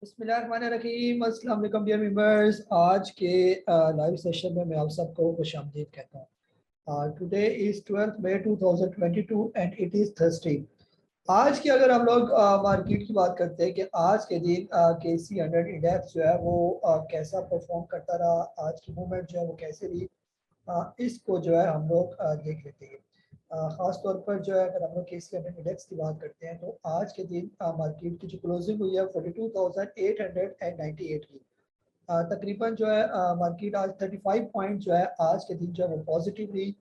बिस्मिल्लाहिर्रहमानिर्रहीम। अस्सलाम वालेकुम डियर मेंबर्स। आज के लाइव सेशन में मैं आप सबको खुशामदीद कहता हूँ। Today is 12 May 2022 and it is Thursday. आज की अगर हम लोग मार्केट की बात करते हैं कि आज के दिन KC 100 इंडेक्स जो है वो कैसा परफॉर्म करता रहा, आज की मूवमेंट जो है वो कैसे रही, इसको जो है हम लोग देख लेते हैं। ख़ास तौर पर जो है अगर हम लोग KC 100 इंडेक्स की बात करते हैं तो आज के दिन मार्केट की जो क्लोजिंग हुई है 42,898 की। तकरीबन जो है मार्केट आज 35 पॉइंट जो है आज के दिन जो है वो पॉजिटिव रही।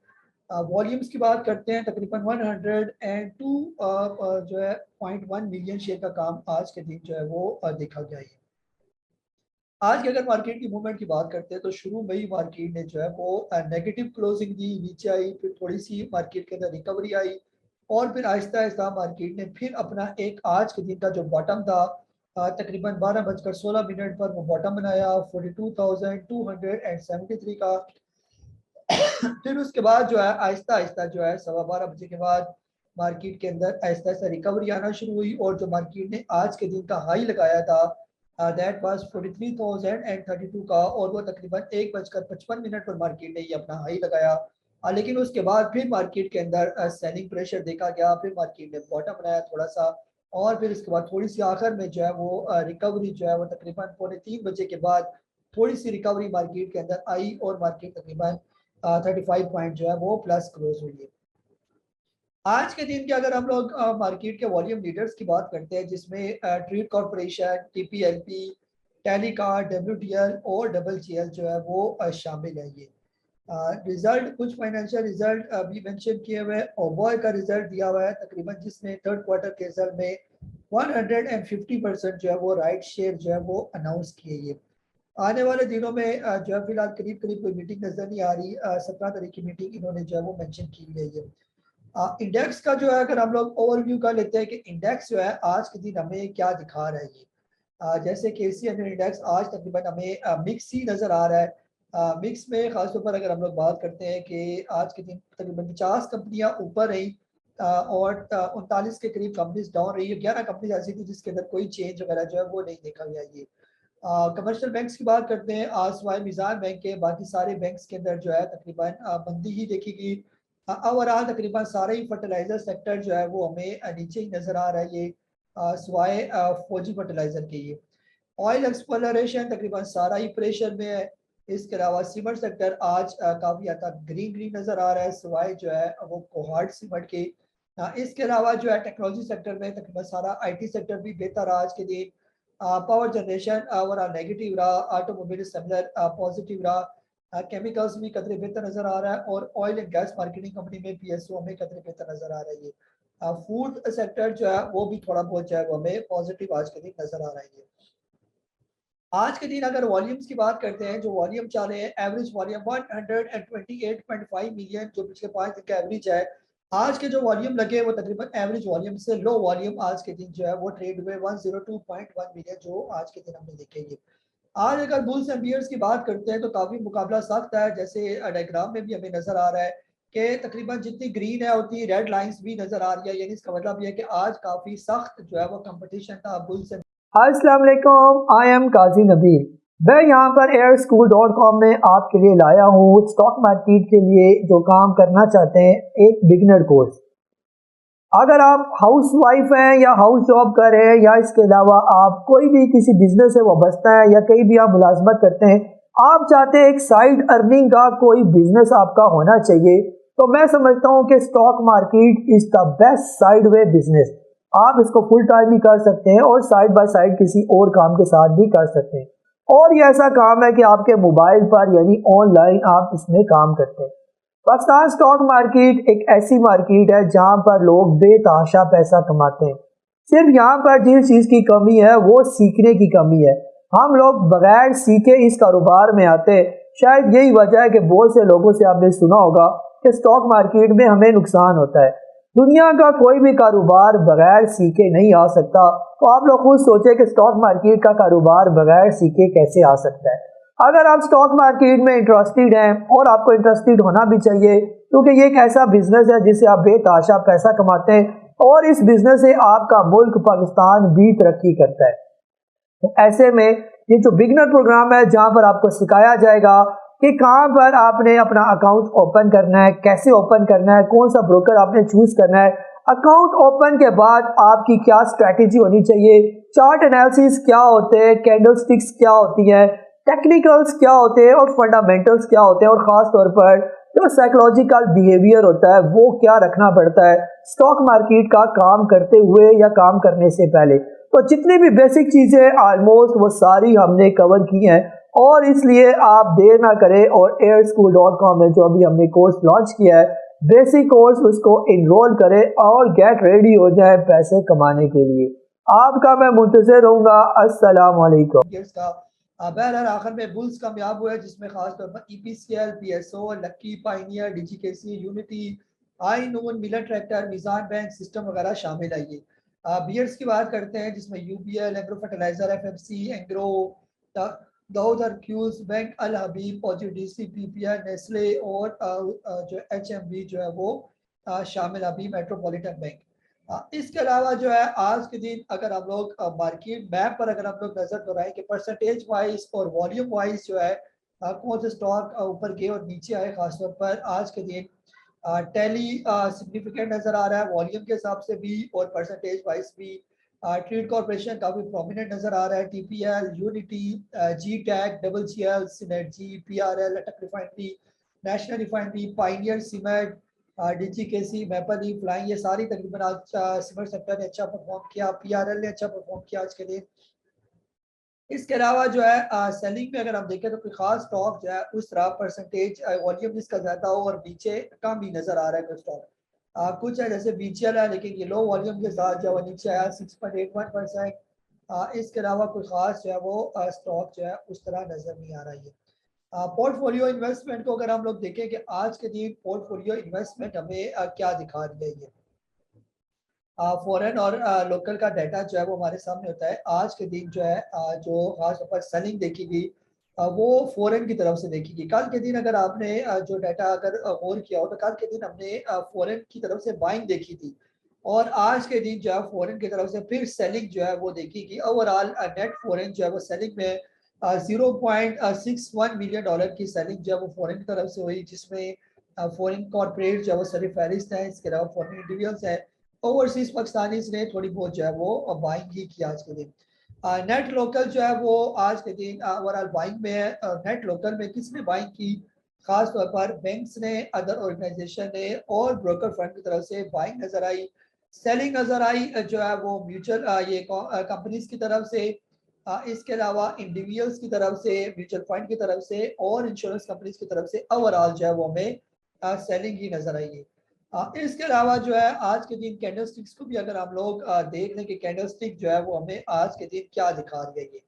वॉल्यूम्स की बात करते हैं तकरीबन 102 जो है 0.1 मिलियन शेयर का काम आज के दिन जो है वो देखा गया है। आज की अगर मार्केट की मूवमेंट की बात करते हैं तो शुरू में ही मार्केट ने जो है वो नेगेटिव क्लोजिंग दी, नीचे आई, फिर थोड़ी सी मार्केट के अंदर रिकवरी आई और फिर आहिस्ता आहिस्ता मार्केट ने फिर अपना एक आज के दिन का जो बॉटम था तकरीबन 12:16 पर वो बॉटम बनाया 42,273 का। फिर उसके बाद जो है आहिस्ता आहिस्ता जो है 12:15 बजे के बाद मार्केट के अंदर आहिस्ता आहिस्ता रिकवरी आना शुरू हुई और जो मार्केट ने आज के दिन का हाई लगाया था दैट वाज 43,032 का और वो तकरीबन 1:55 पर मार्केट ने ये अपना हाई लगाया। लेकिन उसके बाद फिर मार्केट के अंदर सेलिंग प्रेशर देखा गया, फिर मार्केट ने बॉटम बनाया थोड़ा सा और फिर इसके बाद थोड़ी सी आखिर में जो है वो रिकवरी जो है वो तकरीबन 2:45 बजे के बाद थोड़ी सी रिकवरी मार्केट के अंदर आई और मार्केट तकरीबन 35 पॉइंट जो है वो प्लस क्लोज हुई है। आज के दिन के अगर हम लोग मार्केट के वॉल्यूम लीडर्स की बात करते हैं जिसमें trade corporation, TPLP, telecom, WTL और WGL जो है वो शामिल है। ये रिजल्ट कुछ फाइनेंशियल रिजल्ट भी मेंशन किए हुए ओबॉय का रिजल्ट दिया हुआ है तकरीबन जिसने थर्ड क्वार्टर के रिजल्ट में 150% जो है वो राइट शेयर जो है वो अनाउंस किए। ये आने वाले दिनों में जो है फिलहाल करीब करीब कोई मीटिंग नजर नहीं आ रही। 17 तारीख की मीटिंग इन्होंने जो है वो मेंशन की गई है। इंडेक्स का जो है अगर हम लोग ओवरव्यू कर लेते हैं कि इंडेक्स जो है आज के दिन हमें क्या दिखा रहा है। ये जैसे KC 100 इंडेक्स आज तकरीबन हमें मिक्स ही नज़र आ रहा है। मिक्स में खासतौर पर अगर हम लोग बात करते हैं कि आज के दिन तकरीबन 50 कंपनियां ऊपर रही और 39 के करीब कंपनीज डाउन रही है। 11 कंपनीज ऐसी थी जिसके अंदर कोई चेंज वगैरह जो है वो नहीं देखा गया। ये कमर्शियल बैंक्स की बात करते हैं सिवाय मिज़ान बैंक के बाकी सारे बैंक्स के अंदर जो है तकरीबन मंदी ही देखी गई। ओवरऑल तकरीबन सारे ही फर्टिलाइजर सेक्टर जो है वो हमें नीचे ही नज़र आ रहा है। ये सिवाय फौजी फर्टिलाइजर के। ये ऑयल एक्सप्लोरेशन तकरीबन सारा ही प्रेशर में है। इसके अलावा सीमेंट सेक्टर आज काफ़ी हद तक ग्रीन ग्रीन नज़र आ रहा है सिवाय जो है वो कोहार्ड सीमेंट के। इसके अलावा जो है टेक्नोलॉजी सेक्टर में तकरीबन सारा IT सेक्टर भी बेहतर रहा आज के दिन। पावर जनरेशन ओवरऑल नेगेटिव रहा, ऑटोमोबाइल सिमिलर पॉजिटिव रहा, केमिकल्स में कदरे बेहतर नजर आ रहा है और oil and gas marketing company में PSO में कदरे बेहतर नजर आ रही है। फूड सेक्टर जो है वो भी थोड़ा बहुत जो है वो हमें पॉजिटिव आज के दिन नजर आ रही है। आज के दिन अगर वॉल्यूम्स की बात करते हैं जो वॉल्यूम चल रहे हैं एवरेज वॉल्यूम 128.5 मिलियन जो पिछले 5 दिन का एवरेज है। आज के जो वॉल्यूम लगे वो तकरीबन एवरेज वॉल्यूम से लो वॉल्यूम आज के दिन जो है वो ट्रेड हुए 102.1 मिलियन जो आज के दिन हमने देखेंगे। आज अगर बुल्स एंड बियर्स की बात करते हैं तो काफी मुकाबला सख्त है। जैसे डायग्राम में भी हमें नजर आ रहा है कि तकरीबन जितनी ग्रीन है उतनी रेड लाइंस भी नजर आ रही है, यानी इसका मतलब ये है कि आज काफी सख्त जो है वो कंपटीशन था बुल्स। अस्सलाम वालेकुम, आई एम काजी नबील। मैं यहाँ पर airschool.com में आपके लिए लाया हूँ स्टॉक मार्केट के लिए जो काम करना चाहते हैं एक बिगिनर कोर्स। अगर आप हाउस वाइफ हैं या हाउस जॉब कर रहे हैं या इसके अलावा आप कोई भी किसी बिजनेस से वाबस्ता है या कहीं भी आप मुलाजमत करते हैं, आप चाहते हैं एक साइड अर्निंग का कोई बिजनेस आपका होना चाहिए, तो मैं समझता हूँ कि stock market is the best side way business. आप इसको फुल टाइम भी कर सकते हैं और साइड बाय साइड किसी और काम के साथ भी कर सकते हैं। और ये ऐसा काम है कि आपके मोबाइल पर यानी ऑनलाइन आप इसमें काम करते हैं। पाकिस्तान स्टॉक मार्केट एक ऐसी मार्केट है जहां पर लोग बेतहाशा पैसा कमाते हैं। सिर्फ यहाँ पर जिस चीज की कमी है वो सीखने की कमी है। हम लोग बगैर सीखे इस कारोबार में आते हैं। शायद यही वजह है कि बहुत से लोगों से आपने सुना होगा कि स्टॉक मार्केट में हमें नुकसान होता है। दुनिया का कोई भी कारोबार बगैर सीखे नहीं आ सकता, तो आप लोग खुद सोचे कि स्टॉक मार्केट का कारोबार बगैर सीखे कैसे आ सकता है। अगर आप स्टॉक मार्केट में इंटरेस्टेड हैं और आपको इंटरेस्टेड होना भी चाहिए क्योंकि ये एक ऐसा बिजनेस है जिससे आप बेतहाशा पैसा कमाते हैं और इस बिजनेस से आपका मुल्क पाकिस्तान भी तरक्की करता है। तो ऐसे में ये जो बिगनर प्रोग्राम है जहां पर आपको सिखाया जाएगा कि कहां पर आपने अपना अकाउंट ओपन करना है, कैसे ओपन करना है, कौन सा ब्रोकर आपने चूज करना है, अकाउंट ओपन के बाद आपकी क्या स्ट्रैटेजी होनी चाहिए, चार्ट एनालिसिस क्या होते हैं, कैंडलस्टिक्स क्या होती है, टेक्निकल्स क्या होते हैं और फंडामेंटल्स क्या होते हैं, और खास तौर पर जो साइकोलॉजिकल बिहेवियर होता है वो क्या रखना पड़ता है स्टॉक मार्केट का काम करते हुए या काम करने से पहले। तो जितनी भी बेसिक चीजें ऑलमोस्ट वो सारी हमने कवर की हैं, और इसलिए आप देर ना करें और airschool.com में जो अभी हमने कोर्स लॉन्च किया है बेसिक कोर्स, उसको इनरोल करें और गेट रेडी हो जाए पैसे कमाने के लिए। आपका मैं मुंतज़िर रहूंगा। अस्सलाम वालेकुम। बहरहाल आखिर में बुल्स कामयाब हुए जिसमें खास तौर पर ईपीसीएल, पीएसओ, लक्की, पाइनियर, डीजीकेसी, यूनिटी, आई नून, मिलर ट्रैक्टर, मिजान बैंक सिस्टम वगैरह शामिल है। ये बियर्स की बात करते हैं जिसमें UBL, agro fertilizer, FMC, Engro, Dawood Hercules bank, Al Habib, OGDC, PPR, Nestle और जो एचएमबी जो है वो शामिल अभी मेट्रोपॉलिटन बैंक। इसके अलावा जो है आज के दिन अगर हम लोग मार्केट मैप पर अगर हम लोग नजर दोहराएं कि परसेंटेज वाइज और वॉल्यूम वाइज जो है कौन से स्टॉक ऊपर गए और नीचे आए, खासतौर पर आज के दिन टेली सिग्निफिकेंट नजर आ रहा है वॉल्यूम के हिसाब से भी और परसेंटेज वाइज भी। ट्रेड कॉर्पोरेशन काफी प्रोमिनेंट नजर आ रहा है, TPL, unity, G tag, double G L, synergy, PRL, Attock refinery, national refinery, pioneer cement, DGKC, maple E flying, ये सारी तकरीबन आज सीमेंट सेक्टर ने अच्छा परफॉर्म किया, पीआरएल ने अच्छा परफॉर्म किया आज के दिन। इसके अलावा जो है सेलिंग में अगर हम देखें तो कोई खास स्टॉक जो है उस तरह परसेंटेज वॉल्यूम जिसका ज्यादा हो और नीचे कम भी नजर आ रहा है कोई स्टॉक। कुछ है जैसे बीचीएल है लेकिन ये लो वॉल्यूम के साथ जो है नीचे आया 6.81%। इसके अलावा कोई खास जो है वो स्टॉक जो है उस तरह नजर नहीं आ रही है। पोर्टफोलियो इन्वेस्टमेंट को अगर हम लोग देखें कि आज के दिन पोर्टफोलियो इन्वेस्टमेंट हमें क्या दिखा रही है, ये फॉरेन और लोकल का डाटा जो है वो हमारे सामने होता है। आज के दिन जो है जो खास तौर पर सेलिंग देखी गई वो फॉरेन की तरफ से देखी गई। कल के दिन अगर आपने जो डाटा अगर गौर किया हो तो कल के दिन हमने फॉरेन की तरफ से बाइंग देखी थी और आज के दिन जो है फॉरेन की तरफ से फिर सेलिंग जो है वो देखी गई। ओवरऑल नेट फॉरेन जो है वो सेलिंग में 0.61 मिलियन डॉलर की सेलिंग जो है वो फॉरेन की तरफ से हुई, जिसमें फॉरेन कॉर्पोरेट जो है वो सर फहरिस्त है, इसके अलावा फॉरेन इंडिविजुअल्स है, ओवरसीज पाकिस्तानी ने थोड़ी बहुत जो है वो बाइंग ही की आज के दिन। नेट लोकल जो है वो आज के दिन ओवरऑल बाइंग में है। नेट लोकल में किसने बाइंग की, खास तौर पर बैंक्स ने, अदर ऑर्गेनाइजेशन ने और ब्रोकर फंड की तरफ से बाइंग नजर आई। सेलिंग नजर आई जो है वो म्यूचुअल ये कंपनीज की तरफ से, इसके अलावा इंडिविजुअल्स की तरफ से, म्यूचुअल फंड की तरफ से और इंश्योरेंस कंपनीज की तरफ से ओवरऑल जो है वो हमें सेलिंग ही नजर आई है। इसके अलावा जो है आज के दिन कैंडलस्टिक्स को भी अगर हम लोग देख लें कि कैंडलस्टिक जो है वो हमें आज के दिन क्या दिखा रही है।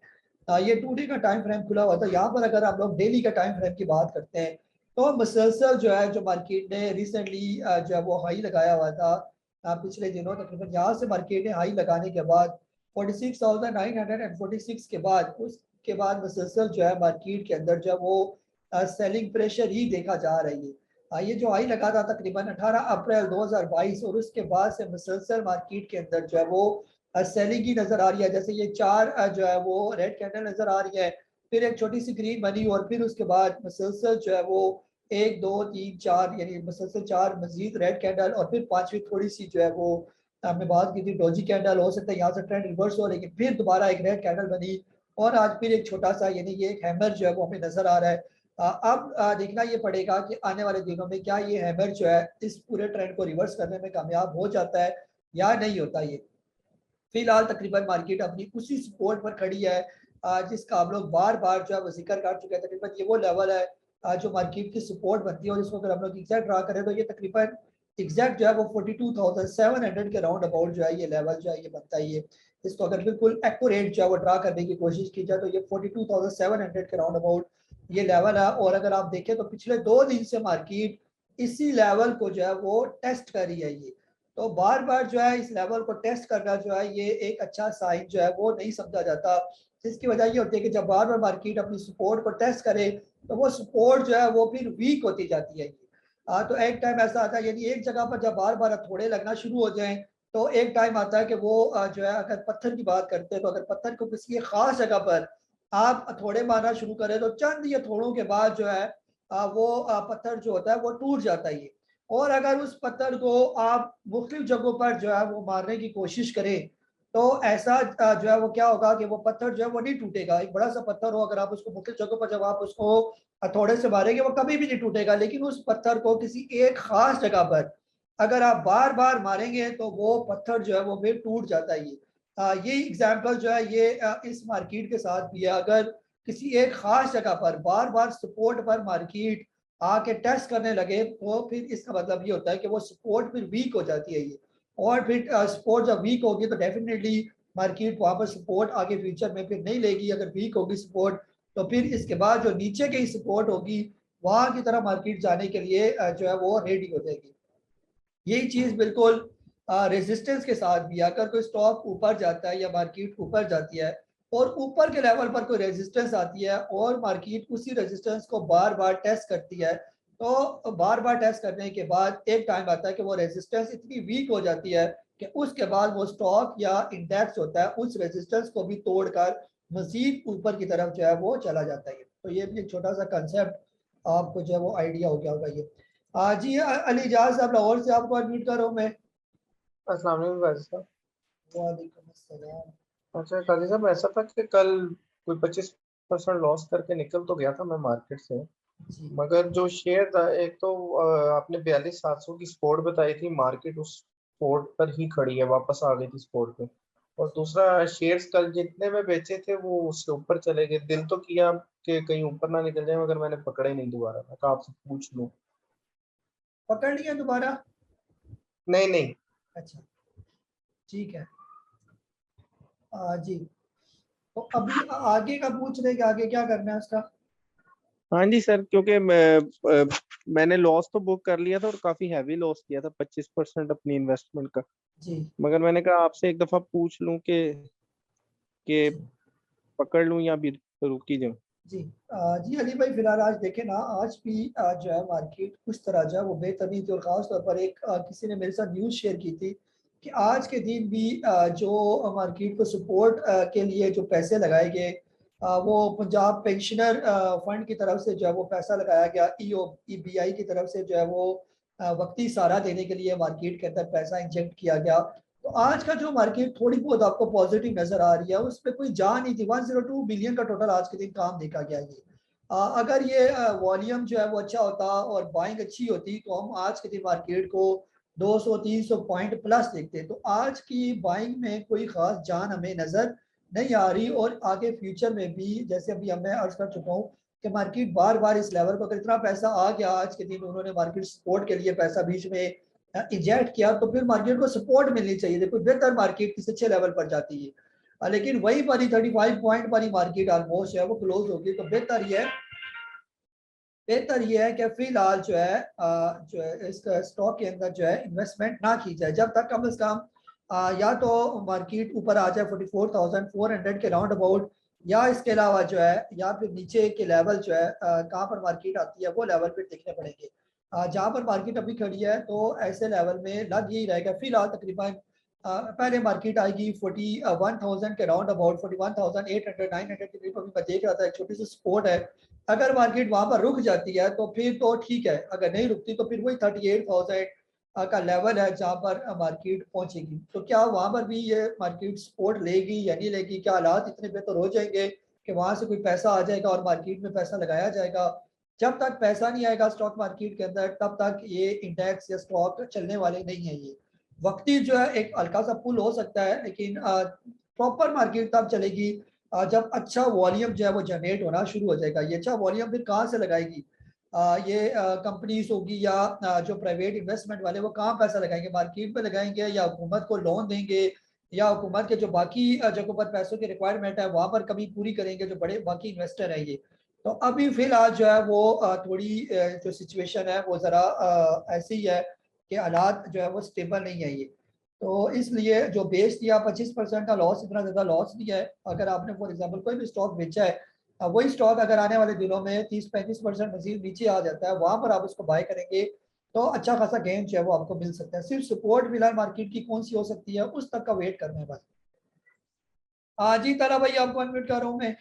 ये 2 डे का टाइम फ्रेम खुला हुआ था। यहाँ पर अगर हम लोग डेली का टाइम फ्रेम की बात करते हैं तो मुसलसल जो है जो मार्केट ने रिसेंटली जो है वो हाई लगाया हुआ था पिछले दिनों, तकरीबन यहाँ से मार्केट ने हाई लगाने के बाद 46,946 के बाद उसके बाद मुसलसल जो है मार्केट के अंदर जो है वो सेलिंग प्रेशर ही देखा जा रही है। ये जो हाई लगा था तकरीबन 18 अप्रैल 2022 और उसके बाद से मुसलसल मार्केट के अंदर जो है वो सेलिंग ही नजर आ रही है। जैसे ये 4 जो है वो रेड कैंडल नजर आ रही है, फिर एक छोटी सी ग्रीन बनी और फिर उसके बाद मुसलसल जो है वो 1 2 3 4 यानी मुसलसल 4 मजीद रेड कैंडल और फिर 5वीं थोड़ी सी जो है वो हमने बात की थी डोजी कैंडल। हो सकता है यहाँ से ट्रेंड रिवर्स हो लेकिन फिर दोबारा एक रेड कैंडल बनी और आज फिर एक छोटा सा यानी ये एक हैमर जो है वो हमें नजर आ रहा है। अब देखना ये पड़ेगा कि आने वाले दिनों में क्या ये हैमर जो है इस पूरे ट्रेंड को रिवर्स करने में कामयाब हो जाता है या नहीं होता। ये फिलहाल तकरीबन मार्केट अपनी उसी सपोर्ट पर खड़ी है जिसका हम लोग बार बार जो है वो जिक्र कर चुके हैं। तकरीबन ये वो लेवल है जो मार्केट की सपोर्ट बनती है और इसको अगर हम लोग एग्जैक्ट ड्रा करें तो ये तकरीबन एग्जैक्ट जो है वो 42,700 के राउंड अबाउट जो है ये लेवल जो है ये बनता है। ये इसको अगर बिल्कुल एक्यूरेट जो है वो ड्रा करने की कोशिश की जाए तो ये 42,700 के राउंड अबाउट ये लेवल है। और अगर आप देखें तो पिछले 2 दिन से मार्केट इसी लेवल को जो है वो टेस्ट कर रही है। ये तो बार बार जो है इस लेवल को टेस्ट करना जो है ये एक अच्छा साइन जो है वो नहीं समझा जाता, जिसकी वजह ये होती है कि जब बार बार मार्केट अपनी सपोर्ट को टेस्ट करे तो वो सपोर्ट जो है वो फिर वीक होती जाती है। तो एक टाइम ऐसा आता है यानी एक जगह पर जब बार बार थोड़े लगना शुरू हो जाएं तो एक टाइम आता है कि वो जो है, अगर पत्थर की बात करते हैं तो अगर पत्थर को किसी एक खास जगह पर आप थोड़े मारना शुरू करें तो चंद या थोड़ों के बाद जो है वो पत्थर जो होता है वो टूट जाता है ये। और अगर उस पत्थर को आप मुख्तलिफ जगहों पर जो है वो मारने की कोशिश करें तो ऐसा जो है वो क्या होगा कि वो पत्थर जो है वो नहीं टूटेगा। एक बड़ा सा पत्थर हो, अगर आप उसको मुख्तलिफ जगहों पर जब आप उसको हथौड़े से मारेंगे वो कभी भी नहीं टूटेगा, लेकिन उस पत्थर को किसी एक खास जगह पर अगर आप बार बार मारेंगे तो वो पत्थर जो है वो फिर टूट जाता है। ये एग्जाम्पल जो है ये इस मार्केट के साथ भी है। अगर किसी एक खास जगह पर बार बार सपोर्ट पर मार्केट आके टेस्ट करने लगे तो फिर इसका मतलब ये होता है कि वो सपोर्ट फिर वीक हो जाती है ये। और फिर सपोर्ट जब वीक होगी तो डेफिनेटली मार्केट वहाँ पर सपोर्ट आगे फ्यूचर में फिर नहीं लेगी। अगर वीक होगी सपोर्ट तो फिर इसके बाद जो नीचे की सपोर्ट होगी वहां की तरफ मार्केट जाने के लिए जो है वो रेडी हो जाएगी। यही चीज बिल्कुल रेजिस्टेंस के साथ भी, अगर कोई स्टॉक ऊपर जाता है या मार्केट ऊपर जाती है और ऊपर के लेवल पर कोई रेजिस्टेंस आती है और मार्केट उसी रेजिस्टेंस को बार बार टेस्ट करती है तो बार बार टेस्ट करने के बाद एक टाइम आता है कि वो रेजिस्टेंस इतनी वीक हो जाती है कि उसके बाद वो स्टॉक या इंडेक्स होता है उस रेजिस्टेंस को भी तोड़कर मजीद ऊपर की तरफ जो है वो चला जाता है। तो ये भी एक छोटा सा कंसेप्ट आपको जो है वो आइडिया हो गया होगा ये। जी अली जाज साहब लाहौर से आपको अडमिट कर रहा हूँ मैं। अस्सलाम वालेकुम काजी साहब। वालेकुम अस्सलाम। अच्छा काजी साहब, ऐसा था कि कल कोई 25% लॉस करके निकल तो गया था मैं मार्केट से। जी मगर जो शेयर था, एक तो आपने 42,700 की सपोर्ट बताई थी, मार्केट उस सपोर्ट पर ही खड़ी है, वापस आ गई थी सपोर्ट पे। और दूसरा, शेयर्स कल जितने में बेचे थे वो उससे ऊपर चले गए। दिल तो किया कि कहीं ऊपर ना निकल जाए, मगर मैंने पकड़े नहीं दोबारा। मैं कहा आपसे पूछ लूं। पकड़ लिया दोबारा। नहीं नहीं। अच्छा ठीक है। जी तो अभी आगे का पूछ रहे कि आगे क्या करना है उसका। हाँ जी सर, क्योंकि मैंने लॉस तो बुक कर लिया था और काफी हैवी लॉस किया था, 25% अपनी इन्वेस्टमेंट का। जी मगर मैंने कहा आपसे एक दफा पूछ लूं कि जी पकड़ लूं या भी रुकी जाऊं। जी जी अली भाई, फिलहाल आज देखें ना, आज भी जो है मार्केट उस तरह जो है वो बेहतरीन थी। और खास तौर पर एक किसी ने मेरे साथ न्यूज़ शेयर की थी कि आज के दिन भी जो मार्केट को सपोर्ट के लिए जो पैसे लगाए गए वो पंजाब पेंशनर फंड की तरफ से जो है वो पैसा लगाया गया। EBI की तरफ से जो है वो वक्ती सहारा देने के लिए मार्केट के अंदर पैसा इंजेक्ट किया गया। तो आज का जो मार्केट थोड़ी बहुत आपको पॉजिटिव नजर आ रही है, उस पर कोई जा नहीं थी। 102 बिलियन का टोटल आज के दिन काम देखा गया ये। अगर ये वॉल्यूम जो है वो अच्छा होता और बाइंग अच्छी होती तो हम आज के दिन मार्केट को 200-300 पॉइंट प्लस देखते। तो आज की बाइंग में कोई खास जान हमें नजर नहीं आ रही। और आगे फ्यूचर में भी जैसे अभी मैं अर्ज कर चुका हूँ कि मार्केट बार बार इस लेवल पर, अगर इतना पैसा आ गया आज के दिन, उन्होंने मार्केट सपोर्ट के लिए पैसा बीच में इंजेक्ट किया तो फिर मार्केट को सपोर्ट मिलनी चाहिए। देखो बेहतर मार्केट किसी अच्छे लेवल पर जाती है लेकिन वही पर ही 35 पॉइंट पर ही मार्केट ऑलमोस्ट है वो क्लोज होगी। तो बेहतर ये है कि फिलहाल जो है इस स्टॉक के अंदर जो है इन्वेस्टमेंट ना की जाए जब तक कम से कम या तो मार्केट ऊपर आ जाए 44,400 के राउंड अबाउट, या इसके अलावा जो है या फिर नीचे के लेवल जो है कहाँ पर मार्केट आती है वो लेवल फिर देखने पड़ेंगे। जहाँ पर मार्केट अभी खड़ी है तो ऐसे लेवल में लग यही रहेगा फिलहाल तकरीबन। पहले मार्केट आएगी 41,000 के राउंड अबाउट, 41,800 900 के करीब अभी मैं देख रहा था, एक छोटी सी सपोर्ट है। अगर मार्केट वहां पर रुक जाती है तो फिर तो ठीक है, अगर नहीं रुकती तो फिर वही 38,000 का लेवल है जहां पर मार्केट पहुंचेगी। तो क्या वहां पर भी ये मार्केट सपोर्ट लेगी या नहीं लेगी, क्या हालात इतने बेहतर हो जाएंगे कि वहां से कोई पैसा आ जाएगा और मार्केट में पैसा लगाया जाएगा। जब तक पैसा नहीं आएगा स्टॉक मार्केट के अंदर तब तक ये इंडेक्स या स्टॉक चलने वाले नहीं है। ये वक्ती जो है एक हल्का सा पुल हो सकता है लेकिन प्रॉपर मार्केट तब चलेगी जब अच्छा वॉल्यूम जो है वो जनरेट होना शुरू हो जाएगा। ये अच्छा वॉल्यूम फिर कहाँ से लगाएगी, ये कंपनीज होगी या जो प्राइवेट इन्वेस्टमेंट वाले वो कहाँ पैसा लगाएंगे, मार्केट में लगाएंगे या हुकूमत को लोन देंगे या हुकूमत के जो बाकी जगहों पर पैसों की रिक्वायरमेंट है वहां पर कमी पूरी करेंगे जो बड़े बाकी इन्वेस्टर है ये। तो अभी फिलहाल जो है वो थोड़ी जो सिचुएशन है वो ज़रा ऐसी ही है कि हालात जो है वो स्टेबल नहीं है ये। तो इसलिए जो बेच दिया 25% का लॉस, इतना ज़्यादा लॉस नहीं है। अगर आपने फॉर एग्जांपल कोई भी स्टॉक बेचा है वही स्टॉक अगर आने वाले दिनों में 30-35% मजीद नीचे आ जाता है वहां पर आप उसको बाय करेंगे तो अच्छा खासा गेन जो है वो आपको मिल सकता है। सिर्फ सपोर्ट फिलहाल मार्केट की कौन सी हो सकती है, उस तक का वेट करना है बस। हाँ जी तारा भाई, आपको अनम्यूट कर रहा हूँ मैं।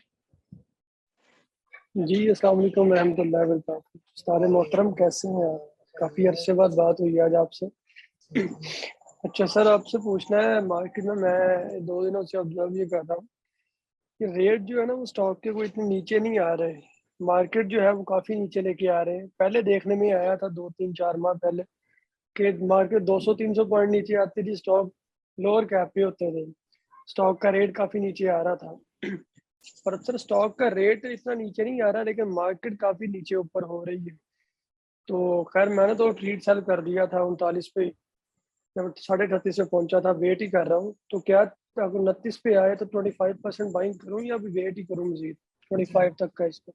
जी अस्सलाम वालेकुम रहमतुल्लाहि व बरकातहू। सारे मोहतरम कैसे हैं आप? काफ़ी अरसे बाद बात हुई आज आपसे। अच्छा सर, आपसे पूछना है, मार्केट में मैं 2 दिनों से ऑब्जर्व ये कर रहा हूँ कि रेट जो है ना वो स्टॉक के कोई इतने नीचे नहीं आ रहे। मार्केट जो है वो काफ़ी नीचे लेके आ रहे हैं। पहले देखने में आया था 2 3 4 माह पहले कि मार्केट 200 300 पॉइंट नीचे आती थी, स्टॉक लोअर कैप पे होते थे, स्टॉक का रेट काफ़ी नीचे आ रहा था। पर अब सर स्टॉक का रेट इतना नीचे नहीं आ रहा, लेकिन मार्केट काफ़ी नीचे ऊपर हो रही है। तो खैर मैंने तो ट्रीट सेल कर दिया था 39 पे, जब 38.5 पे पहुंचा था। वेट ही कर रहा हूँ, तो क्या अगर 29 पे आए तो 25% बाइंग करूँ या अभी वेट ही करूँ मजीद 25 तक का इसको?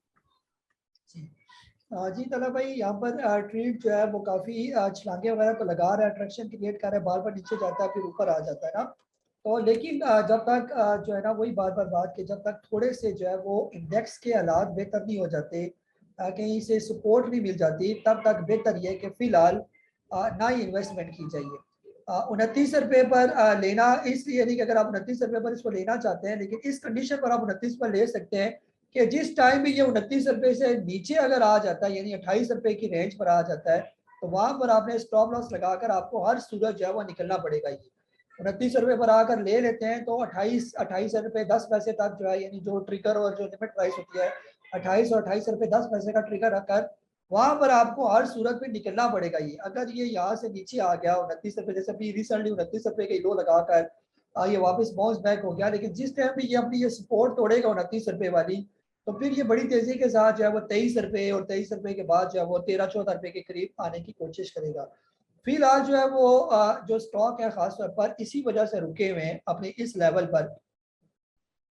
जी तला भाई, यहाँ पर ट्रेड जो है वो काफ़ी छलांगे वगैरह तो लगा रहा है, अट्रैक्शन क्रिएट कर रहा है, बार बार नीचे जाता है फिर ऊपर आ जाता है ना। तो लेकिन जब तक जो है ना वही बार बार बात की, जब तक थोड़े से जो है वो इंडेक्स के हालात बेहतर नहीं हो जाते, कहीं से सपोर्ट नहीं मिल जाती, तब तक बेहतर ये है कि फिलहाल ना ही इन्वेस्टमेंट की जाइए। 29 रुपये पर लेना इसलिए नहीं कि अगर आप 29 रुपये पर इसको लेना चाहते हैं, लेकिन इस कंडीशन पर आप 29 पर ले सकते हैं कि जिस टाइम भी ये 29 रुपये से नीचे अगर आ जाता है, यानी 28 रुपये की रेंज पर आ जाता है, तो वहां पर आपने स्टॉप लॉस लगाकर आपको हर सूरत जो है वो निकलना पड़ेगा। ये 29 रुपये पर आकर ले लेते हैं तो 28 रुपये 10 पैसे तक जो है, यानी जो ट्रिगर और जो लिमिट प्राइस होती है 28 और 28 रुपये 10 पैसे का ट्रिगर रखकर वहां पर आपको हर सूरत में निकलना पड़ेगा। ये अगर ये यहाँ से नीचे आ गया 29 रुपये, जैसे अभी रिसेंटली 29 रुपये के लो लगाकर ये वापस बाउंस बैक हो गया, लेकिन जिस टाइम भी ये अपनी ये सपोर्ट तोड़ेगा 29 रुपये वाली, तो फिर ये बड़ी तेजी के साथ जो है वो 23 रुपये और 23 रुपये के बाद जो है वो 13-14 रुपये के करीब आने की कोशिश करेगा। फिलहाल जो है वो जो स्टॉक है खासतौर पर इसी वजह से रुके हुए हैं अपने इस लेवल पर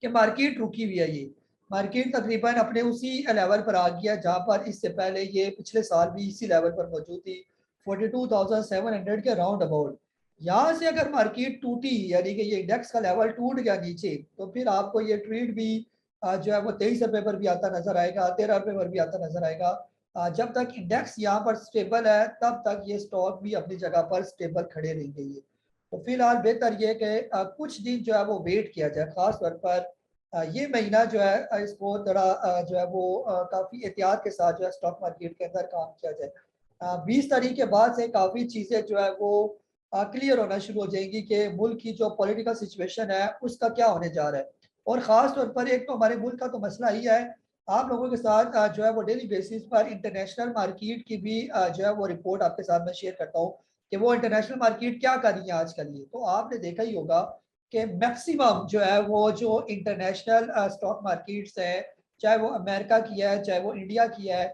कि मार्केट रुकी हुई है। ये मार्केट तकरीबन अपने उसी लेवल पर आ गया जहां पर इससे पहले ये पिछले साल भी इसी लेवल पर मौजूद थी, 42,700 के राउंड अबाउट। यहाँ से अगर मार्केट टूटी, यानी कि ये इंडेक्स का लेवल टूट गया नीचे, तो फिर आपको ये ट्रेड भी जो है वो 23 रुपये पर भी आता नजर आएगा, 13 रुपये पर भी आता नजर आएगा। जब तक इंडेक्स यहाँ पर स्टेबल है तब तक ये स्टॉक भी अपनी जगह पर स्टेबल खड़े रहेंगे। ये तो फिलहाल बेहतर ये कि कुछ दिन जो है वो वेट किया जाए, खास तौर पर ये महीना जो है इसको थोड़ा जो है वो काफ़ी एहतियात के साथ जो है स्टॉक मार्केट के अंदर काम किया जाए। 20 तारीख के बाद से काफ़ी चीज़ें जो है वो क्लियर होना शुरू हो जाएंगी कि मुल्क की जो पॉलिटिकल सिचुएशन है उसका क्या होने जा रहा है। और ख़ास तौर पर एक तो हमारे मुल्क का तो मसला ही है, आप लोगों के साथ जो है वो डेली बेसिस पर इंटरनेशनल मार्केट की भी जो है वो रिपोर्ट आपके साथ मैं शेयर करता हूँ कि वो इंटरनेशनल मार्केट क्या कर रही है आजकल। ये तो आपने देखा ही होगा कि मैक्सिमम जो है वो जो इंटरनेशनल स्टॉक मार्केट्स है, चाहे वो अमेरिका की है, चाहे वो इंडिया की है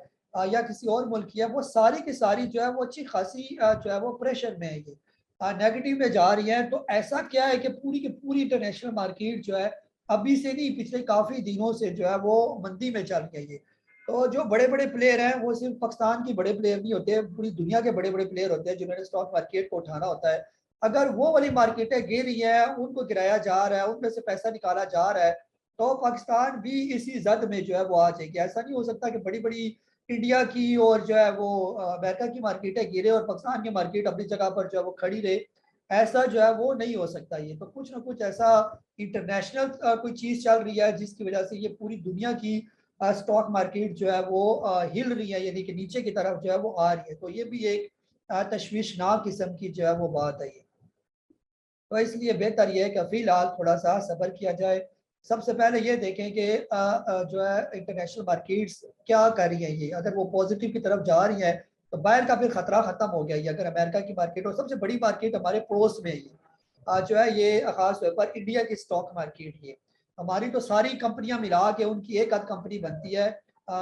या किसी और मुल्क की है, वो सारी की सारी जो है वो अच्छी खासी जो है वो प्रेशर में है, ये नेगेटिव में जा रही है। तो ऐसा क्या है कि पूरी की पूरी इंटरनेशनल मार्केट जो है अभी से नहीं, पिछले काफ़ी दिनों से जो है वो मंदी में चल रही है। ये तो जो बड़े बड़े प्लेयर हैं वो सिर्फ पाकिस्तान की बड़े प्लेयर नहीं होते, पूरी दुनिया के बड़े बड़े प्लेयर होते हैं जिन्होंने स्टॉक मार्केट को उठाना होता है। अगर वो वाली मार्केटें गिर रही हैं, उनको गिराया जा रहा है, उनमें से पैसा निकाला जा रहा है, तो पाकिस्तान भी इसी जद में जो है वो आ जाएगी। ऐसा नहीं हो सकता कि बड़ी बड़ी इंडिया की और जो है वो अमेरिका की मार्केटें गिरे और पाकिस्तान की मार्केट अपनी जगह पर जो है वो खड़ी रहे। ऐसा जो है वो नहीं हो सकता। ये तो कुछ ना कुछ ऐसा इंटरनेशनल कोई चीज़ चल रही है जिसकी वजह से ये पूरी दुनिया की स्टॉक मार्केट जो है वो हिल रही है, यानी कि नीचे की तरफ जो है वो आ रही है। तो ये भी एक तशवीशनाक किस्म की जो है वो बात है। ये तो इसलिए बेहतर ये है कि फिलहाल थोड़ा सा सब्र किया जाए। सबसे पहले ये देखें कि जो है इंटरनेशनल मार्केट्स क्या कर रही हैं। ये अगर वो पॉजिटिव की तरफ जा रही हैं तो बाहर का फिर खतरा खत्म हो गया। ये अगर अमेरिका की मार्केट और सबसे बड़ी मार्केट हमारे पड़ोस में है, ये जो है ये खास तौर पर इंडिया की स्टॉक मार्केट, ये हमारी तो सारी कंपनियां मिला के उनकी एक आध कंपनी बनती है।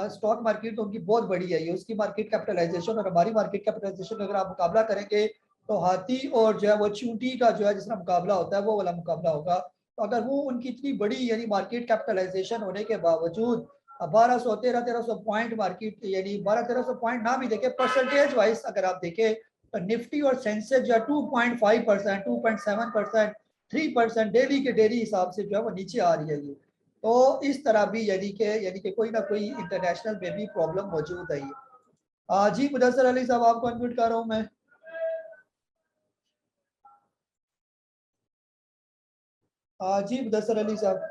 स्टॉक मार्केट तो उनकी बहुत बड़ी है, ये उसकी मार्केट कैपिटलाइजेशन और हमारी मार्केट कैपिटलाइजेशन अगर आप मुकाबला करेंगे तो हाथी और जो है वो चूंटी का जो है जिसका मुकाबला होता है वो वाला मुकाबला होगा। तो अगर वो उनकी इतनी बड़ी यानी मार्केट कैपिटलाइजेशन होने के बावजूद 1200 1300 पॉइंट मार्केट, यानी 1200 1300 पॉइंट ना भी देखे, परसेंटेज वाइज अगर आप देखें तो निफ्टी और सेंसेक्स जो है 2.5%, 2.7%, 3% डेली के डेली हिसाब से जो है वो नीचे आ रही है। ये तो इस तरह भी यानी कि कोई ना कोई इंटरनेशनल में भी प्रॉब्लम मौजूद है। ये जी मुदस्सर अली साहब, आपको अनम्यूट कर रहा हूँ मैं। जी मुदस्सर अली साहब।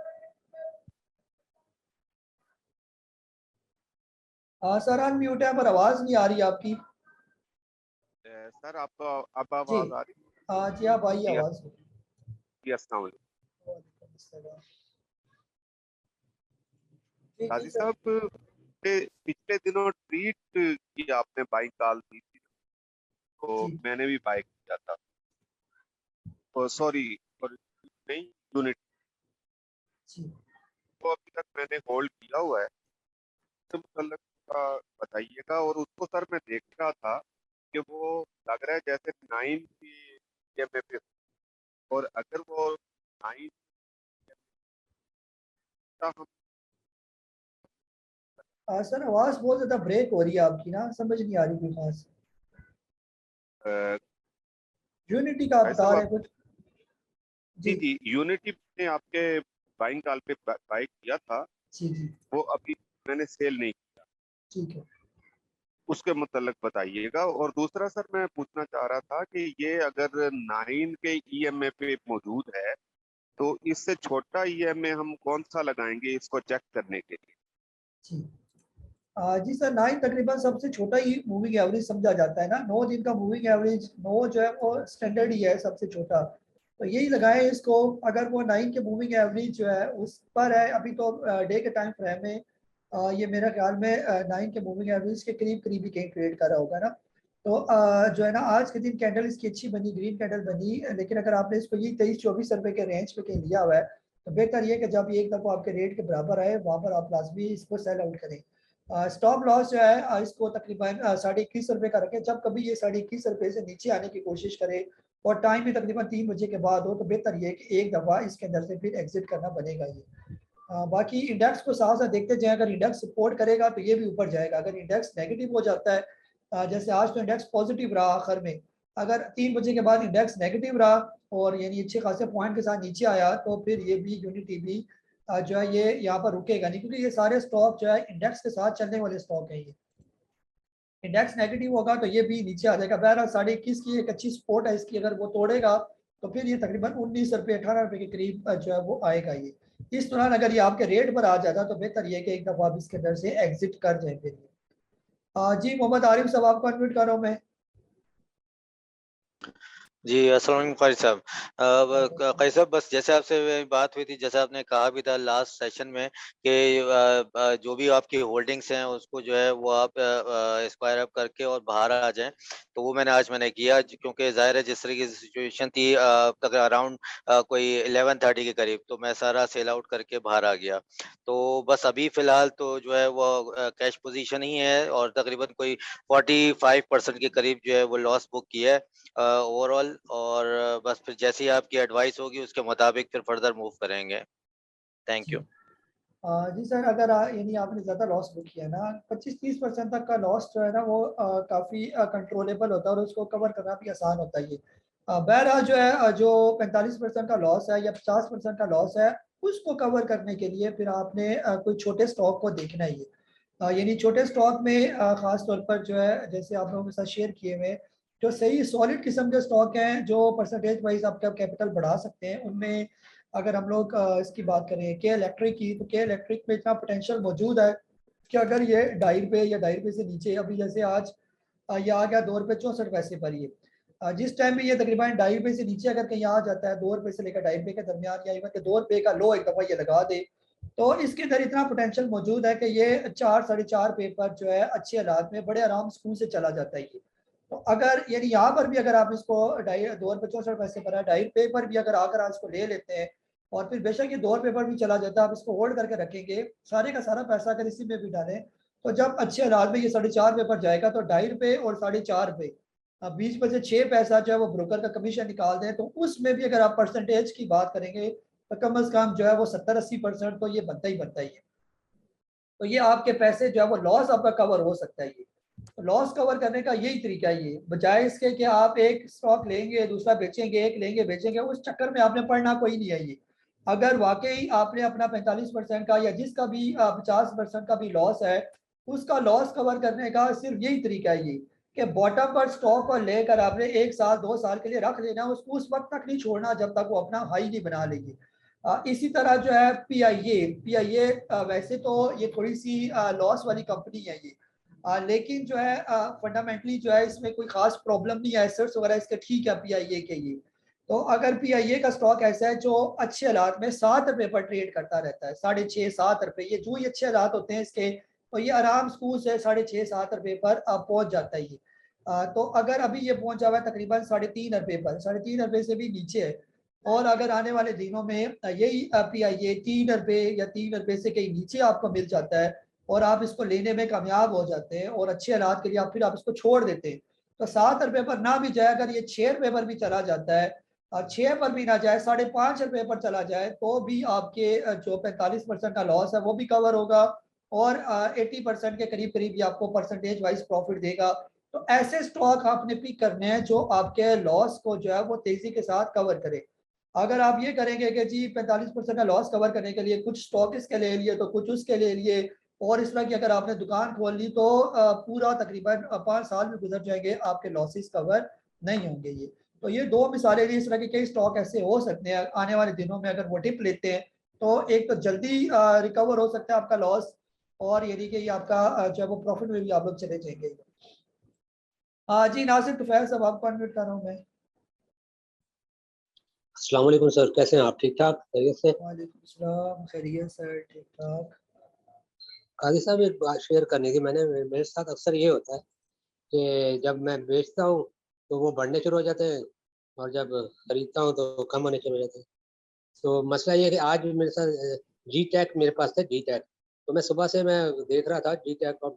सर अनम्यूट है पर आवाज नहीं आ रही आपकी। सर आपको अब जी आवाज आ रही जी आप आई है? आवाज। जी अस्सलाम वालेकुम। वालेकुम अस्सलाम। जी जी काजी सर। साहब, पिछले दिनों ट्वीट की आपने बाइक डाल दी थी, तो जी मैंने भी बाइक किया था। तो सॉरी, और नहीं, यूनिट जी। को अभी तक मैंने होल्ड किया हुआ है। तो मतलब बताइएगा। और उसको सर मैं देख रहा था कि वो लग रहा है जैसे 9 की ईएमआई पे, और अगर वो 9 का हम सर आवाज बहुत ज्यादा ब्रेक हो रही है आपकी ना, समझ नहीं आ रही कोई खास। अ, यूनिटी का आप भाई बता साहब रहे आप, हैं कुछ। जी जी जी, यूनिटी ने आपके बाइंग कॉल पे बाइक किया था, जी जी। वो अभी मैंने सेल नहीं किया। ठीक है। उसके मुतल्लिक बताइएगा। और दूसरा सर मैं पूछना चाह रहा था कि ये अगर 9 के ईएमए पे मौजूद है, तो इससे छोटा ईएमए हम कौन सा लगाएंगे इसको चेक करने के लिए? जी जी सर, 9 तकरीबन सबसे छोटा ही मूविंग एवरेज समझा जाता है ना। 9 दिन का मूविंग एवरेज 9 जो है वो स्टैंडर्ड ही है सबसे छोटा। तो यही लगाएं इसको। अगर वो 9 के मूविंग एवरेज जो है उस पर है, अभी तो डे के टाइम फ्रेम में ये मेरा ख्याल में 9 के मूविंग एवरेज के करीब करीब ही कहीं ट्रेड कर रहा होगा ना। तो जो है ना आज के दिन कैंडल इसकी अच्छी बनी, ग्रीन कैंडल बनी, लेकिन अगर आपने इसको ये 23-24 रुपए के रेंज पे कहीं लिया हुआ है तो बेहतर ये कि जब ये एक दफ़ा आपके रेट के बराबर आए वहां पर आप लाजमी इसको सेल आउट करें। स्टॉप लॉस जो है इसको तकरीबन 21.5 रुपए का रखें। जब कभी ये 21.5 रुपए से नीचे आने की कोशिश करे और टाइम भी तकरीबन 3 बजे के बाद हो तो बेहतर ये कि एक दफ़ा इसके अंदर से फिर एग्जिट करना बनेगा ये। बाकी इंडेक्स को साथ साथ देखते जाएं, अगर इंडेक्स सपोर्ट करेगा तो ये भी ऊपर जाएगा। अगर इंडेक्स नेगेटिव हो जाता है, जैसे आज तो इंडेक्स पॉजिटिव रहा आखिर में, अगर 3 बजे के बाद इंडेक्स नेगेटिव रहा और यानी अच्छे खासे पॉइंट के साथ नीचे आया तो फिर ये भी यूनिटी भी जो है ये यहाँ पर रुकेगा नहीं, क्योंकि ये सारे स्टॉक जो है इंडेक्स के साथ चलने वाले स्टॉक हैं। ये इंडेक्स नेगेटिव होगा तो ये भी नीचे आ जाएगा। बहरहाल 21.5 की एक अच्छी सपोर्ट है इसकी, अगर वो तोड़ेगा तो फिर ये तकरीबन 19 रुपये 18 रुपये के करीब जो है वो आएगा ये। इस दौरान अगर ये आपके रेट पर आ जाता तो बेहतर ये कि एक दफा आप इसके अंदर से एग्जिट कर जाए फिर ये। जी मोहम्मद आरिफ साहब, आपको अनम्यूट कर रहा हूँ मैं। जी, अस्सलाम वालेकुम क़ारी साहब। क़ारी साहब, बस जैसे आपसे बात हुई थी, जैसे आपने कहा भी था लास्ट सेशन में कि जो भी आपकी होल्डिंग्स हैं उसको जो है वो आप स्क्वायर अप करके और बाहर आ जाएँ। तो वो मैंने किया क्योंकि ज़ाहिर है जिस तरीके से सिचुएशन थी तक अराउंड कोई 11:30 के करीब, तो मैं सारा सेल आउट करके बाहर आ गया। तो बस अभी फ़िलहाल तो जो है वो कैश पोज़ीशन ही है और तकरीबन कोई 45% के करीब जो है वो लॉस बुक किया है ओवरऑल। और बस फिर जैसे ही आपकी एडवाइस होगी उसके मुताबिक फिर फर्दर मूव करेंगे। थैंक जी यू। जी सर, अगर यानी आपने ज़्यादा लॉस बुक किया ना, 25-30% तक का लॉस जो है ना वो काफ़ी कंट्रोलेबल होता है और उसको कवर करना भी आसान होता है ये। बहरहाल जो है जो 45% का लॉस है या 50% का लॉस है उसको कवर करने के लिए फिर आपने कोई छोटे स्टॉक को देखना ही है। यानी छोटे स्टॉक में ख़ास तौर पर जो है जैसे आप लोगों के साथ शेयर किए हुए जो सही सॉलिड किस्म के स्टॉक हैं जो परसेंटेज वाइज आपका कैपिटल बढ़ा सकते हैं, उनमें अगर हम लोग इसकी बात करें के इलेक्ट्रिक की, तो के इलेक्ट्रिक में इतना पोटेंशियल मौजूद है कि अगर ये 2.5 रुपये या 2.5 रुपये से नीचे, अभी जैसे आज ये आ गया 2 रुपये 64 पैसे पर ये, जिस टाइम में ये तकरीबन 2.5 रुपये से नीचे अगर कहीं आ जाता है 2 रुपये से लेकर 2.5 रुपये के दरमियान, या इवन के 2 रुपये का लो एक दफ़ा ये लगा दे तो इसके अंदर इतना पोटेंशियल मौजूद है कि ये 4 साढ़े 4 रुपये पर जो है अच्छे हालात में बड़े आराम सुकून से चला जाता है ये। तो अगर यानी यहाँ पर भी अगर आप इसको 2 रुपये 64 पैसे पर है, 2.5 रुपये पर भी अगर आकर आप इसको ले लेते हैं और फिर बेशक ये 2 रुपये पर भी चला जाता है, आप इसको होल्ड करके रखेंगे, सारे का सारा पैसा अगर इसी में भी डालें तो जब अच्छे हालात में ये 4.5 रुपये पर जाएगा तो 2.5 रुपये और 4.5 रुपये, अब 20 में से 6 पैसा जो है वो ब्रोकर का कमीशन निकाल दें तो उसमें भी अगर आप परसेंटेज की बात करेंगे तो कम अज कम जो है वो 70-80% तो ये बनता ही बनता ही है। तो ये आपके पैसे जो है वो लॉस आपका कवर हो सकता है ये। तो लॉस कवर करने का यही तरीका है ये, बजाय इसके कि आप एक स्टॉक लेंगे दूसरा बेचेंगे, एक लेंगे बेचेंगे, उस चक्कर में आपने पढ़ना कोई नहीं है ये। अगर वाकई आपने अपना 45% का या जिसका भी 50% का भी लॉस है उसका लॉस कवर करने का सिर्फ यही तरीका है ये कि बॉटम पर स्टॉक को लेकर आपने 1 साल 2 साल के लिए रख लेना, उसको उस वक्त तक नहीं छोड़ना जब तक वो अपना हाई नहीं बना लेगी। इसी तरह जो है पीआईए वैसे तो ये थोड़ी सी लॉस वाली कंपनी है ये, लेकिन जो है फंडामेंटली जो है इसमें कोई खास प्रॉब्लम नहीं है, एसेट्स वगैरह इसके ठीक है पीआईए के ये। तो अगर पीआईए का स्टॉक ऐसा है जो अच्छे हालात में 7 रुपए पर ट्रेड करता रहता है, 6.5 7 रुपए, ये जो ही अच्छे हालात होते हैं इसके तो ये आराम स्कूल से 6.5 7 रुपए पर पहुंच जाता है ये। तो अगर अभी ये पहुंचा हुआ है तकरीबन 3.5 रुपए पर, 3.5 रुपए से भी नीचे है, और अगर आने वाले दिनों में यही पीआईए 3 रुपए या 3 रुपए से कहीं नीचे आपको मिल जाता है और आप इसको लेने में कामयाब हो जाते हैं और अच्छे हालात के लिए फिर आप इसको छोड़ देते हैं, तो 7 रुपए पर ना भी जाए, अगर ये 6 रुपए पर भी चला जाता है, 6 पर भी ना जाए, 5.5 रुपए पर चला जाए, तो भी आपके जो 45% का लॉस है वो भी कवर होगा और 80% के करीब करीब भी आपको परसेंटेज वाइज प्रॉफिट देगा। तो ऐसे स्टॉक आपने पिक करने हैं जो आपके लॉस को जो है वो तेजी के साथ कवर करे। अगर आप ये करेंगे कि जी 45% का लॉस कवर करने के लिए कुछ स्टॉक इसके ले लिए तो कुछ उसके ले लिए, और इस तरह की अगर आपने दुकान खोल ली तो पूरा तकरीबन 5 साल में गुजर जाएंगे, आपके लॉसेस कवर नहीं होंगे ये। तो ये 2 मिसालें थी, इस तरह के कई स्टॉक ऐसे हो सकते हैं आने वाले दिनों में, अगर वो टिप लेते हैं तो एक तो जल्दी रिकवर हो सकता है आपका लॉस, और यानी कि ये आपका जो है वो प्रॉफिट में भी आप लोग चले जाएंगे। जी नासिर तुफैल साहब आपको अनम्यूट कर रहा हूँ मैं। अस्सलाम वालेकुम सर, कैसे हैं आप? ठीक ठाक खैरियत से? वालेकुम सलाम, खैरियत सर, ठीक ठाक। काजी साहब एक बात शेयर करनी थी, मेरे साथ अक्सर ये होता है कि जब मैं बेचता हूँ तो वो बढ़ने शुरू हो जाते हैं और जब खरीदता हूँ तो कम होने शुरू हो जाते हैं। तो मसला ये है कि आज मेरे साथ जी टैक मेरे पास था, जी टैक। तो मैं सुबह से मैं देख रहा था जी टैक और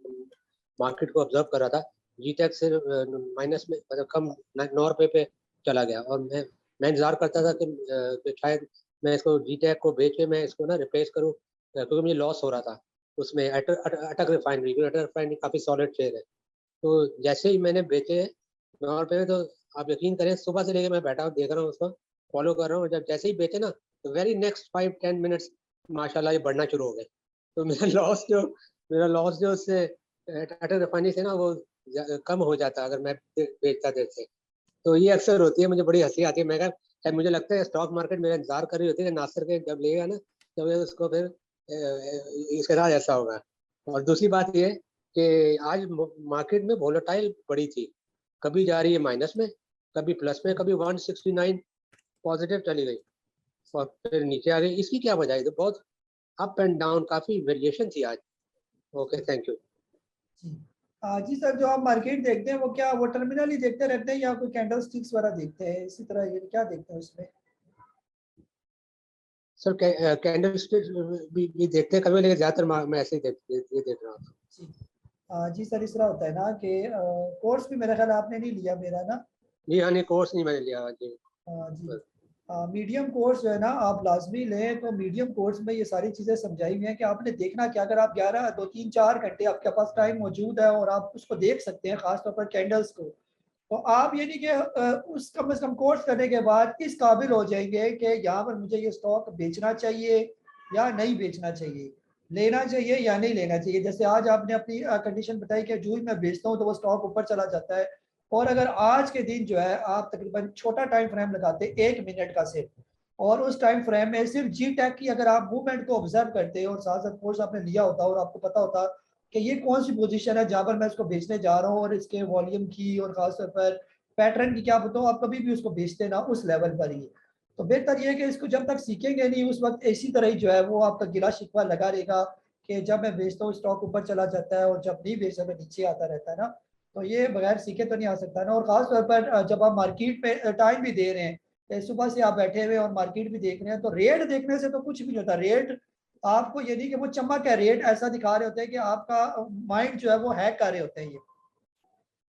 मार्केट को ऑब्जर्व कर रहा था। जी टैक से माइनस में मतलब कम 9 रुपये पे चला गया और मैं इंतजार करता था कि शायद मैं इसको जी टैक को बेच के मैं इसको ना रिप्लेस करूँ, क्योंकि मुझे लॉस हो रहा था उसमें। अटक रिफाइनरी काफ़ी सॉलिड शेयर है। तो जैसे ही मैंने बेचे 9 रुपये में, तो आप यकीन करें सुबह से लेके मैं बैठा हूँ, देख रहा हूँ उसको, फॉलो कर रहा हूँ। जब जैसे ही बेचे ना तो वेरी नेक्स्ट 5-10 मिनट्स माशाल्लाह ये बढ़ना शुरू हो गए। तो मेरा लॉस जो उससे अटक रिफाइनरी से ना वो कम हो जाता अगर मैं बेचता देर से। तो ये अक्सर होती है, मुझे बड़ी हंसी आती है। मैं कहा शायद मुझे लगता है स्टॉक मार्केट मेरा इंतजार कर रही होती है नासिर के जब लेगा ना, जब उसको फिर इसके साथ ऐसा होगा। और दूसरी बात ये कि आज मार्केट में वोलेटाइल बड़ी थी, कभी जा रही है माइनस में, कभी प्लस में, कभी 169 पॉजिटिव चली गई और फिर नीचे आ गई। इसकी क्या वजह है? तो बहुत अप एंड डाउन, काफी वेरिएशन थी आज। ओके, थैंक यू जी जी सर, जो आप मार्केट देखते हैं वो क्या वो टर्मिनल ही देखते रहते हैं या कोई कैंडल स्टिक्स वगैरह देखते हैं, इसी तरह ये क्या देखते हैं उसमें? सर। कैंडल स्टिक भी देखते हैं कभी, लेकिन ज्यादातर मैं ऐसे ही देख रहा हूँ। जी जी सर, इस तरह होता है ना कि कोर्स भी मेरा ख्याल आपने नहीं लिया मेरा ना। जी हाँ, नहीं कोर्स नहीं मैंने लिया जी। जी मीडियम कोर्स जो है ना आप लाजमी लें, तो मीडियम कोर्स में ये सारी चीज़ें समझाई हुई हैं कि आपने देखना क्या, अगर आप 11 2 3 4 घंटे आपके पास टाइम मौजूद है और आप उसको देख सकते हैं खासतौर पर कैंडल्स को, तो आप ये नहीं कि उस कम से कम कोर्स करने के बाद इस काबिल हो जाएंगे कि यहाँ पर मुझे ये स्टॉक बेचना चाहिए या नहीं बेचना चाहिए, लेना चाहिए या नहीं लेना चाहिए। जैसे आज आपने अपनी कंडीशन बताई कि जो ही मैं बेचता हूँ तो वो स्टॉक ऊपर चला जाता है, और अगर आज के दिन जो है आप तकरीबन छोटा टाइम फ्रेम लगाते 1 मिनट का सिर्फ, और उस टाइम फ्रेम में सिर्फ जी टैक की अगर आप मूवमेंट को ऑब्जर्व करते और साथ साथ कोर्स आपने लिया होता और आपको पता होता कि ये कौन सी पोजीशन है जहां पर मैं इसको बेचने जा रहा हूँ और इसके वॉल्यूम की और खासतौर पर पैटर्न की क्या बताऊँ, आप कभी भी उसको बेचते ना उस लेवल पर ही। तो बेहतर ये है कि इसको जब तक सीखेंगे नहीं उस वक्त इसी तरह ही जो है वो आपका गिला शिकवा लगा रहेगा कि जब मैं बेचता हूँ स्टॉक ऊपर चला जाता है और जब नहीं बेचता तो नीचे आता रहता है ना। तो ये बगैर सीखे तो नहीं आ सकता ना। और खास तौर पर जब आप मार्केट पे टाइम भी दे रहे हैं, सुबह से आप बैठे हुए और मार्केट भी देख रहे हैं, तो रेट देखने से तो कुछ भी नहीं होता। रेट आपको ये नहीं कि वो चमक है, रेट ऐसा दिखा रहे होते हैं कि आपका माइंड जो है वो हैक कर रहे होते हैं ये,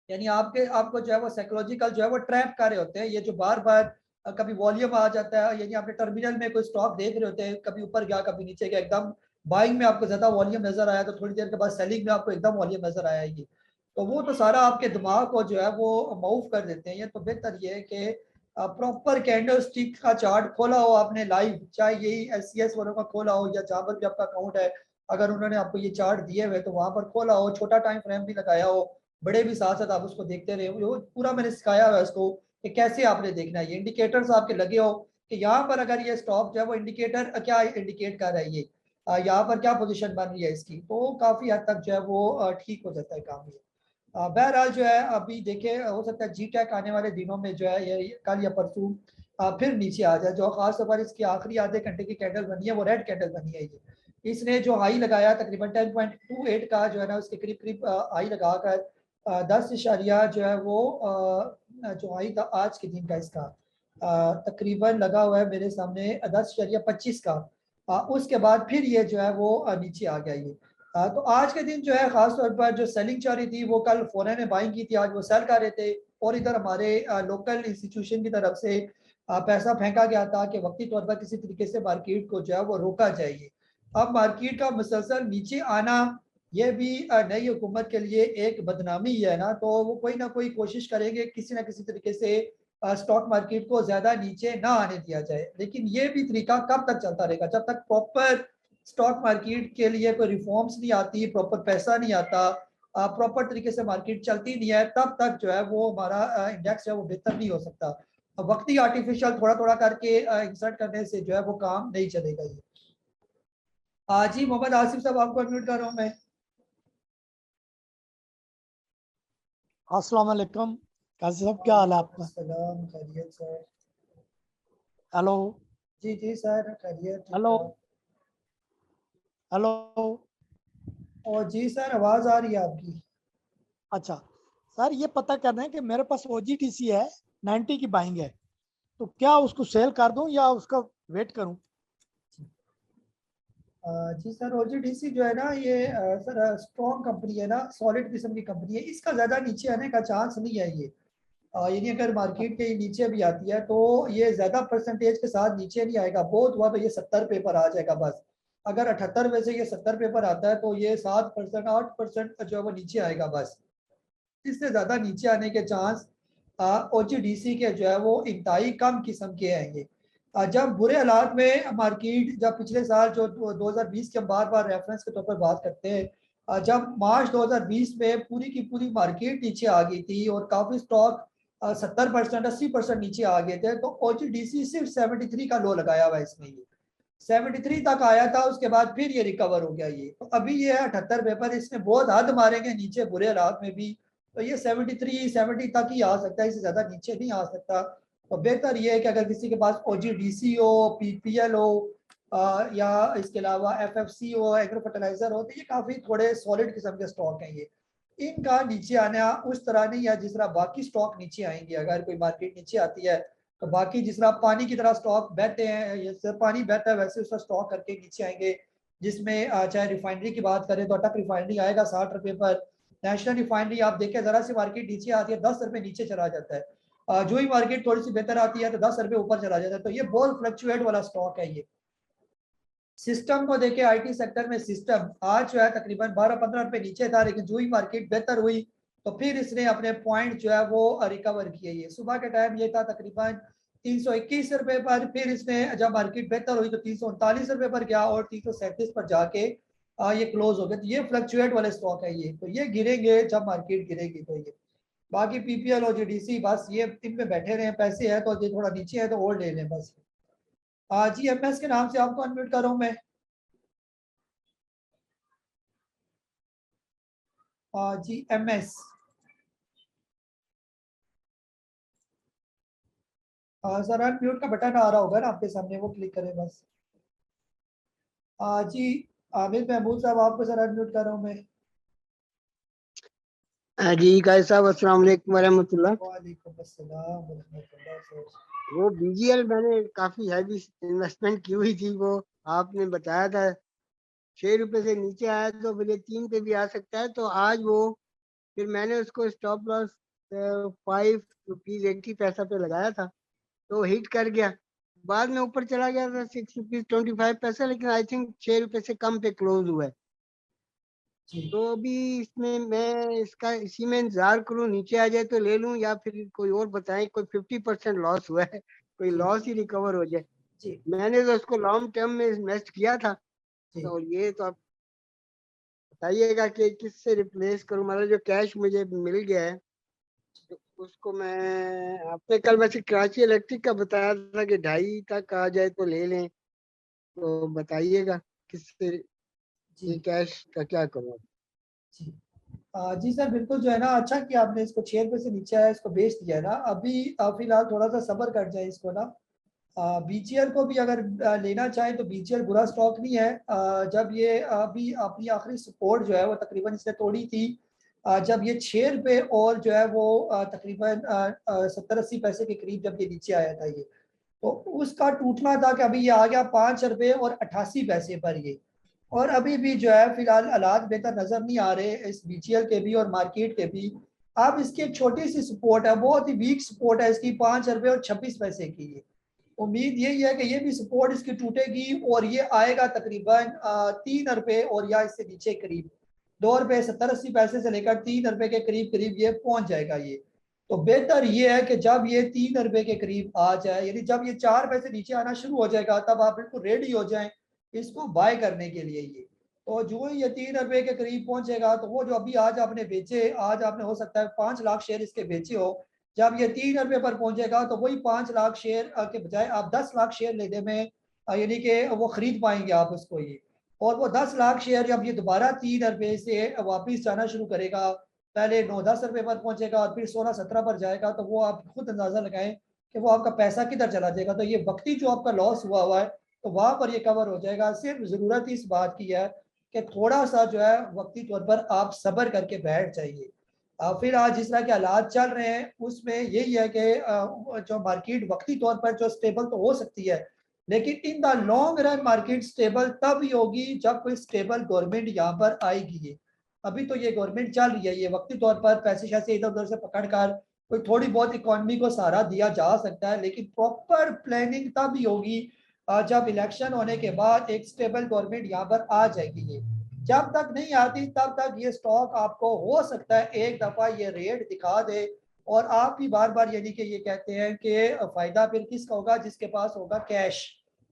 यानी आपको जो है वो साइकोलॉजिकल जो है वो ट्रैप कर रहे होते हैं। ये जो बार बार कभी वॉल्यूम आ जाता है, यानी आपने टर्मिनल में कोई स्टॉक देख रहे होते हैं, कभी ऊपर गया कभी नीचे गया, एकदम बाइंग में आपको ज्यादा वॉल्यूम नजर आया तो थोड़ी देर के बाद सेलिंग में आपको एकदम वॉल्यूम नजर आया ये, तो वो तो सारा आपके दिमाग को जो है वो मूव कर देते हैं। ये तो बेहतर ये है कि प्रॉपर कैंडल स्टिक का चार्ट खोला हो आपने लाइव, चाहे यही SCS वालों का खोला हो या जहां पर भी आपका अकाउंट है, अगर उन्होंने आपको ये चार्ट दिए हुए तो वहां पर खोला हो, छोटा टाइम फ्रेम भी लगाया हो, बड़े भी साथ साथ आप उसको देखते रहे हो, पूरा मैंने सिखाया हुआ है उसको कि कैसे आपने देखना है। ये इंडिकेटर्स आपके लगे हो कि यहाँ पर अगर ये स्टॉक जो है वो इंडिकेटर क्या इंडिकेट कर रहा है, ये यहाँ पर क्या पोजीशन बन रही है इसकी, तो काफी हद तक जो है वो ठीक हो जाता है काम ये। बहरहाल जो है अभी देखे, हो सकता है जी टैक आने वाले दिनों में जो है ये कल या परसों फिर नीचे आ जाए। जो खास तौर पर इसकी आखिरी आधे घंटे की कैंडल बनी है वो रेड कैंडल बनी है। ये इसने जो हाई लगाया तकरीबन 10.28 का जो है ना, उसके करीब करीब हाई लगाकर 10 इशारिया जो है वो जो हाई था आज के दिन का इसका तकरीबन लगा हुआ है मेरे सामने 10.25 का। उसके बाद फिर ये जो है वो नीचे आ गया ये। तो आज के दिन जो है खास तौर पर जो सेलिंग चल रही थी वो कल फॉरेन ने बाइंग की थी, आज वो सेल कर रहे थे। और इधर हमारे लोकल इंस्टीट्यूशन की तरफ से पैसा फेंका गया था कि वक्ती तौर पर किसी तरीके से मार्केट को जो है वो रोका जाए। अब मार्केट का मुसलसल नीचे आना ये भी नई हुकूमत के लिए एक बदनामी है ना, तो वो कोई ना कोई कोशिश करेंगे किसी ना किसी तरीके से स्टॉक मार्केट को ज्यादा नीचे ना आने दिया जाए। लेकिन ये भी तरीका कब तक चलता रहेगा, जब तक प्रॉपर स्टॉक मार्केट के लिए कोई रिफॉर्म्स नहीं आती, प्रॉपर पैसा नहीं आता, प्रॉपर तरीके से मार्केट चलती नहीं है, तब तक जो है वो हमारा इंडेक्स है वो बेहतर नहीं हो सकता। वक्ती आर्टिफिशियल थोड़ा थोड़ा करके इंसर्ट करने से जो है वो काम नहीं चलेगा ये। जी मोहम्मद आसिफ साहब आपको अनम्यूट कर रहा हूँ मैं। अस्सलाम वालेकुम, काजी साहब क्या हाल है आपका? सलाम, खैरियत सर। हेलो जी जी सर, खैरियत। Hello hello. और जी सर, आवाज आ रही है आपकी। अच्छा सर, ये पता करना है कि मेरे पास OGTC है 90 की बाइंग है, तो क्या उसको सेल कर दूं या उसका वेट करूं? जी सर, ओजीडीसी जो है ना ये सर स्ट्रॉन्ग कंपनी है ना, सॉलिड किस्म की कंपनी है, इसका ज्यादा नीचे आने का चांस नहीं है ये। यानी अगर मार्केट के नीचे भी आती है तो ये ज्यादा परसेंटेज के साथ नीचे नहीं आएगा, बहुत हुआ तो ये 70 पे पर आ जाएगा बस। अगर 78 में से ये 70 पे पर आता है तो ये 7% 8% जो है वो नीचे आएगा बस। इससे ज्यादा नीचे आने के चांस ओजीडीसी के जो है वो इंतहाई कम किस्म के हैं ये। जब बुरे हालात में मार्केट, जब पिछले साल जो 2020 के हम बार बार रेफरेंस के तौर पर बात करते हैं, जब मार्च 2020 में पूरी की पूरी मार्केट नीचे आ गई थी और काफी स्टॉक 70% 80% नीचे आ गए थे, तो ओजीडीसी सिर्फ 73 का लो लगाया हुआ है इसमें ये। 73 तक आया था, उसके बाद फिर ये रिकवर हो गया ये। तो अभी ये है 78 पेपर, इसने बहुत हद मारेंगे नीचे बुरे हालात में भी, तो ये 73 70 तक ही आ सकता है, इससे ज्यादा नीचे नहीं आ सकता। तो बेहतर ये है कि अगर किसी के पास ओजीडीसी हो, पीपीएल हो या इसके अलावा एफएफसी हो, एग्रो फर्टिलाइजर हो, तो ये काफी थोड़े सॉलिड किस्म के स्टॉक हैं ये। इनका नीचे आना उस तरह नहीं है जिस तरह बाकी स्टॉक नीचे आएंगे। अगर कोई मार्केट नीचे आती है तो बाकी जिस तरह पानी की तरह स्टॉक बहते हैं, जैसे पानी बहता है वैसे उसका स्टॉक करके नीचे आएंगे। जिसमें चाहे रिफाइनरी की बात करें तो अटक रिफाइनरी आएगा 60 रुपए पर। नेशनल रिफाइनरी आप देखें जरा सी मार्केट नीचे आती है 10 रुपए नीचे चला जाता है, जो ही मार्केट थोड़ी सी बेहतर आती है तो 10 रुपए ऊपर चला जाता है। तो ये बहुत फ्लक्चुएट वाला स्टॉक है ये। सिस्टम को देखे, आईटी सेक्टर में सिस्टम आज जो है तकरीबन 12-15 रुपए नीचे था, लेकिन जो ही मार्केट बेहतर हुई तो फिर इसने अपने पॉइंट जो है वो रिकवर किए। ये सुबह के टाइम ये था तकरीबन 321 रुपए पर, फिर इसने जब मार्केट बेहतर हुई तो 339 रुपए पर गया और 337 पर जाके ये क्लोज हो गया। तो ये फ्लक्चुएट वाले स्टॉक है ये, तो ये गिरेंगे जब मार्केट गिरेगी। तो ये बाकी पीपीएल और जीडीसी बस ये इनमें बैठे रहे, पैसे है तो ये थोड़ा नीचे है तो और ले लें बस। जी एमएस के नाम से आपको अनम्यूट कर रहा हूँ मैं। जी एमएस, सर अनम्यूट का बटन आ रहा होगा ना आपके सामने, वो क्लिक करें बस। जी आमिर महमूद साहब आपको सर अनम्यूट कर रहा हूँ मैं। जी गाय साहब अस्सलाम वालेकुम वरहमतुल्लाह। वालेकुम अस्सलाम वरहमतुल्लाह सर। वो बीजीएल मैंने काफी हैवी इन्वेस्टमेंट की हुई थी, वो आपने बताया था 6 रुपए से नीचे आया तो फिर 3 पे भी आ सकता है, तो आज वो फिर मैंने उसको स्टॉप लॉस 5 रुपीज 80 पैसा पे लगाया था तो हिट कर गया। बाद में ऊपर चला गया था 6 रुपीज 25 पैसा, लेकिन आई थिंक 6 रुपए से कम पे क्लोज हुआ है। तो अभी इसमें मैं इसका इसी में इंतजार करूं, नीचे आ जाए तो ले लूं या फिर कोई और बताएं। कोई 50% लॉस हुआ है, कोई लॉस ही रिकवर हो जाए। मैंने तो उसको लॉन्ग टर्म में इन्वेस्ट किया था, तो ये तो अब बताइएगा कि किससे रिप्लेस करूं, मतलब जो कैश मुझे मिल गया है तो उसको मैं, आपने कल वैसे कराची इलेक्ट्रिक का बताया था कि 2.5 तक आ जाए तो ले लें, तो बताइएगा किससे ये जी कैश का क्या करूं। जी जी सर, बिल्कुल जो है ना, अच्छा कि आपने इसको 6 रुपए से नीचे आया इसको बेच दिया है ना। अभी फिलहाल थोड़ा सा सब्र कर जाए इसको ना। बीजीआर को भी अगर लेना चाहें तो बीजीआर बुरा स्टॉक नहीं है। जब ये अभी अपनी आखिरी सपोर्ट जो है वो तकरीबन इसने तोड़ी थी जब ये 6 रुपए और जो है वो तकरीबन 70-80 पैसे के करीब जब ये नीचे आया था ये, तो उसका टूटना था कि अभी ये आ गया 5 रुपए और 88 पैसे पर ये। और अभी भी जो है फिलहाल हालात बेहतर नजर नहीं आ रहे इस बीजीएल के भी और मार्केट के भी। अब इसकी एक छोटी सी सपोर्ट है, बहुत ही वीक सपोर्ट है इसकी, 5 रुपए और 26 पैसे की है। उम्मीद यही है कि ये भी सपोर्ट इसकी टूटेगी और ये आएगा तकरीबन 3 रुपए और या इससे नीचे करीब 2 रुपए 70-80 पैसे से लेकर 3 रुपए के करीब करीब ये पहुंच जाएगा ये। तो बेहतर ये है कि जब ये 3 रुपए के करीब आ जाए, यानी जब ये 4 पैसे नीचे आना शुरू हो जाएगा, तब आप बिल्कुल रेडी हो जाएं इसको बाय करने के लिए ये। तो जो ही ये 3 रुपए के करीब पहुंचेगा तो वो जो अभी आज आपने बेचे, आज आपने हो सकता है 5 लाख शेयर इसके बेचे हो, जब ये 3 रुपए पर पहुंचेगा तो वही 5 लाख शेयर के बजाय आप 10 लाख शेयर लेने में यानी कि वो खरीद पाएंगे आप उसको ये। और वो 10 लाख शेयर जब ये दोबारा 3 रुपए से वापिस जाना शुरू करेगा, पहले 9-10 रुपए पर पहुंचेगा और फिर 16-17 पर जाएगा, तो वो आप खुद अंदाजा लगाएं कि वो आपका पैसा किधर चला जाएगा। तो ये वक्ती जो आपका लॉस हुआ है तो वहां पर ये कवर हो जाएगा। सिर्फ जरूरत इस बात की है कि थोड़ा सा जो है वक्ती तौर पर आप सब्र करके बैठ जाइए। फिर आज जिस तरह के हालात चल रहे हैं उसमें यही है कि जो मार्केट वक्ती तौर पर जो स्टेबल तो हो सकती है, लेकिन in the long run market stable तब ही होगी जब कोई स्टेबल गवर्नमेंट यहाँ पर आएगी ये। अभी तो ये गवर्नमेंट चल रही है, ये वक्ती तौर पर पैसे शैसे इधर उधर से पकड़ कर कोई थोड़ी बहुत इकोनॉमी को सहारा दिया जा सकता है, लेकिन प्रॉपर प्लानिंग तब ही होगी जब इलेक्शन होने के बाद एक स्टेबल गवर्नमेंट यहाँ पर आ जाएगी ये। जब तक नहीं आती तब तक ये स्टॉक आपको हो सकता है एक दफा ये रेट दिखा दे और आप भी बार बार यानी कि ये कहते हैं कि फायदा फिर किसका होगा, जिसके पास होगा कैश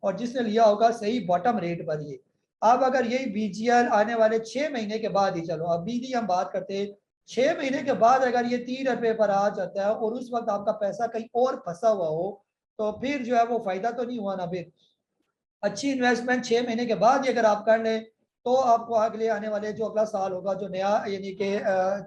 और जिसने लिया होगा सही बॉटम रेट पर ये। अब अगर यही बीजीएल आने वाले 6 महीने के बाद ही, चलो अभी नहीं हम बात करते, 6 महीने के बाद अगर ये 3 रुपए पर आ जाता है और उस वक्त आपका पैसा कहीं और फंसा हुआ हो, तो फिर जो है वो फायदा तो नहीं हुआ ना। फिर अच्छी इन्वेस्टमेंट 6 महीने के बाद ही अगर आप कर लें तो आपको अगले आने वाले जो अगला साल होगा जो नया यानी कि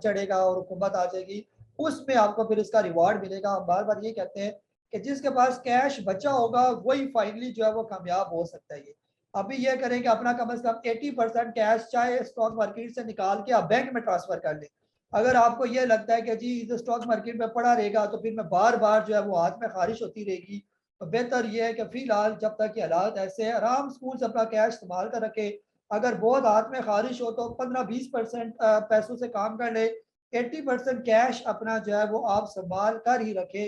चढ़ेगा और हुकूमत आ जाएगी, उसमें आपको फिर इसका रिवार्ड मिलेगा। हम बार बार ये कहते हैं कि जिसके पास कैश बचा होगा वही फाइनली जो है वो कामयाब हो सकता है ये। अभी ये करें कि अपना कम से कम 80% कैश चाहे स्टॉक मार्केट से निकाल के आप बैंक में ट्रांसफर कर लें। अगर आपको ये लगता है कि जी इस स्टॉक मार्केट में पड़ा रहेगा तो फिर मैं बार बार जो है वो हाथ में खारिश होती रहेगी, तो बेहतर ये है कि फिलहाल जब तक ये हालात ऐसे है आराम स्कूल से अपना कैश संभाल कर रखे। अगर बहुत हाथ में खारिश हो तो 15-20% पैसों से काम कर ले, 80% कैश अपना जो है वो आप संभाल कर ही रखे,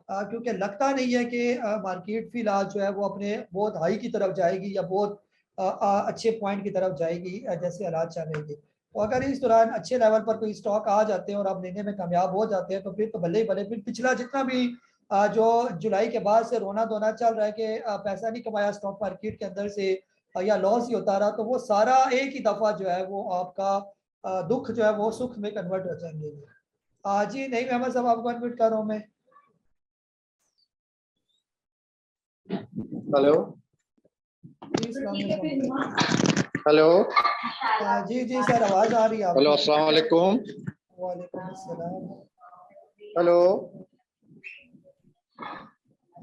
क्योंकि लगता नहीं है कि मार्केट फिलहाल जो है वो अपने बहुत हाई की तरफ जाएगी या बहुत अच्छे पॉइंट की तरफ जाएगी जैसे हालात चल रहे हैं। तो अगर इस दौरान अच्छे लेवल पर कोई स्टॉक आ जाते हैं और आप लेने में कामयाब हो जाते हैं तो फिर तो भले ही भले। फिर पिछला जितना भी जो जुलाई के बाद से रोना धोना चल रहा है कि पैसा नहीं कमाया स्टॉक मार्केट के अंदर से या लॉस ही होता रहा, तो वो सारा एक ही दफा जो है वो आपका दुख जो है वो सुख में कन्वर्ट हो जाएंगे। जी नहीं मेहमद साहब आपको अनम्यूट कर रहा हूँ मैं। हेलो जी अस्सलाम वालेकुम। हेलो जी जी सर आवाज आ रही है आपकी। हेलो अस्सलाम वालेकुम। वालेकुम अस्सलाम। हेलो